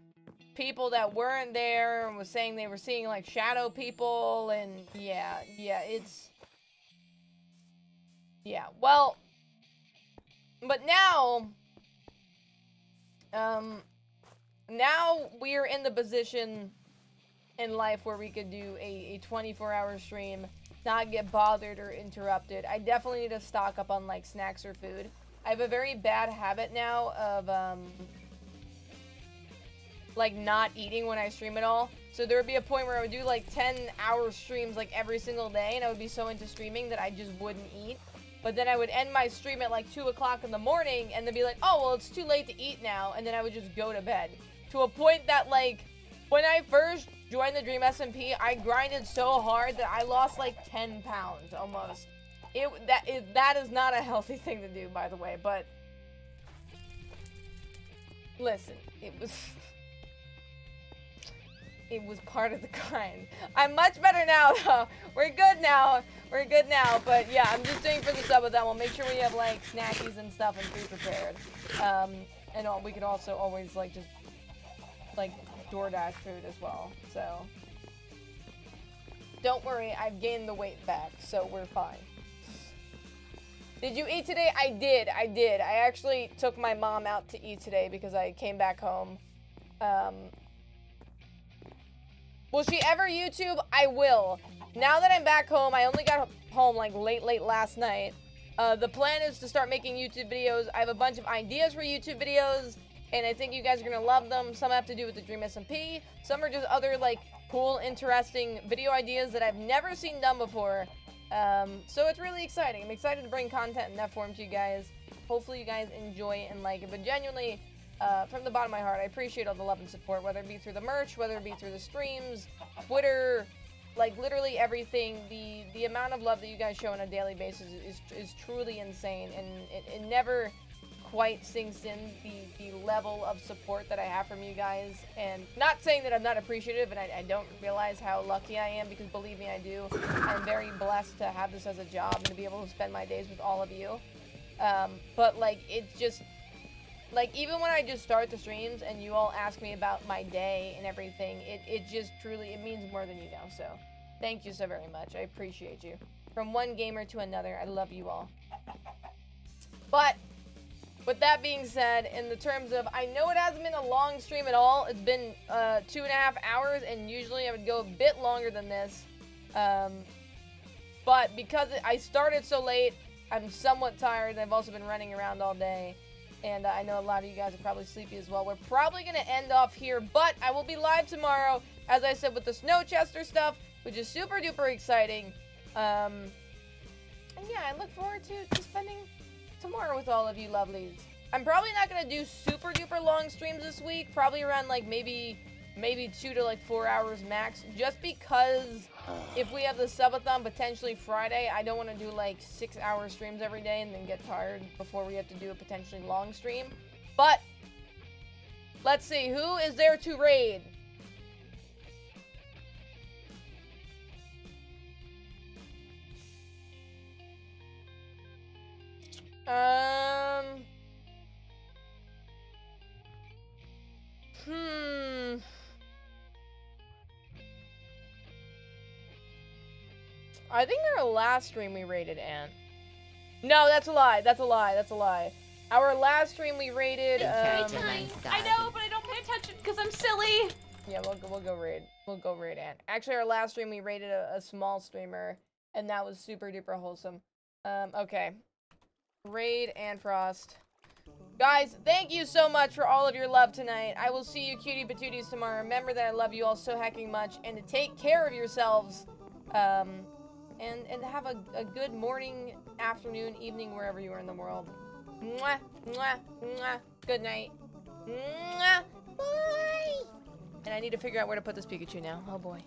people that weren't there and was saying they were seeing, like, shadow people, and yeah, it's... Yeah, well... But now... Now we're in the position in life where we could do a 24-hour stream, not get bothered or interrupted. I definitely need to stock up on, like, snacks or food. I have a very bad habit now of, like, not eating when I stream at all. So there would be a point where I would do, like, 10-hour streams, like, every single day, and I would be so into streaming that I just wouldn't eat. But then I would end my stream at, like, 2 o'clock in the morning, and then be like, oh, well, it's too late to eat now, and then I would just go to bed. To a point that, like, when I first joined the Dream SMP, I grinded so hard that I lost, like, 10 pounds, almost. That is not a healthy thing to do, by the way, but... Listen, it was part of the grind. I'm much better now, though. We're good now. We're good now, but yeah, I'm just doing for the sub with that. We'll make sure we have, like, snackies and stuff and food prepared. And we could also always, like, just, like, DoorDash food as well, so. Don't worry, I've gained the weight back, so we're fine. Did you eat today? I did. I actually took my mom out to eat today because I came back home. Will she ever YouTube? I will. Now that I'm back home, I only got home, like, late last night. The plan is to start making YouTube videos. I have a bunch of ideas for YouTube videos, and I think you guys are going to love them. Some have to do with the Dream SMP. Some are just other, like, cool, interesting video ideas that I've never seen done before. So it's really exciting. I'm excited to bring content in that form to you guys. Hopefully you guys enjoy it and like it. But genuinely, from the bottom of my heart, I appreciate all the love and support, whether it be through the merch, whether it be through the streams, Twitter, like, literally everything. The amount of love that you guys show on a daily basis is truly insane, and it never quite sinks in the level of support that I have from you guys. And not saying that I'm not appreciative and I don't realize how lucky I am, because believe me, I do. I'm very blessed to have this as a job and to be able to spend my days with all of you. But, like, it's just, like, even when I just start the streams and you all ask me about my day and everything, it just truly, it means more than you know. So thank you so very much. I appreciate you. From one gamer to another, I love you all. But with that being said, in the terms of, I know it hasn't been a long stream at all. It's been 2.5 hours, and usually I would go a bit longer than this. But because I started so late, I'm somewhat tired. I've also been running around all day, and I know a lot of you guys are probably sleepy as well. We're probably going to end off here, but I will be live tomorrow, as I said, with the Snowchester stuff, which is super duper exciting. And yeah, I look forward to spending tomorrow with all of you lovelies. I'm probably not going to do super duper long streams this week, probably around, like, maybe 2 to, like, 4 hours max, just because if we have the subathon potentially Friday, I don't want to do, like, 6-hour streams every day and then get tired before we have to do a potentially long stream. But let's see, who is there to raid? I think our last stream we raided Ant. No, that's a lie. That's a lie. That's a lie. Our last stream we raided, I know, but I don't pay attention because I'm silly. Yeah, we'll go raid. We'll go raid Ant. Actually, our last stream we raided a small streamer, and that was super duper wholesome. Okay. Raid 𝗀𝗃. Guys, thank you so much for all of your love tonight. I will see you cutie patooties tomorrow. Remember that I love you all so hecking much, and to take care of yourselves. And have a good morning, afternoon, evening, wherever you are in the world. Mwah, mwah, mwah. Good night. Mwah. Bye. And I need to figure out where to put this Pikachu now. Oh boy.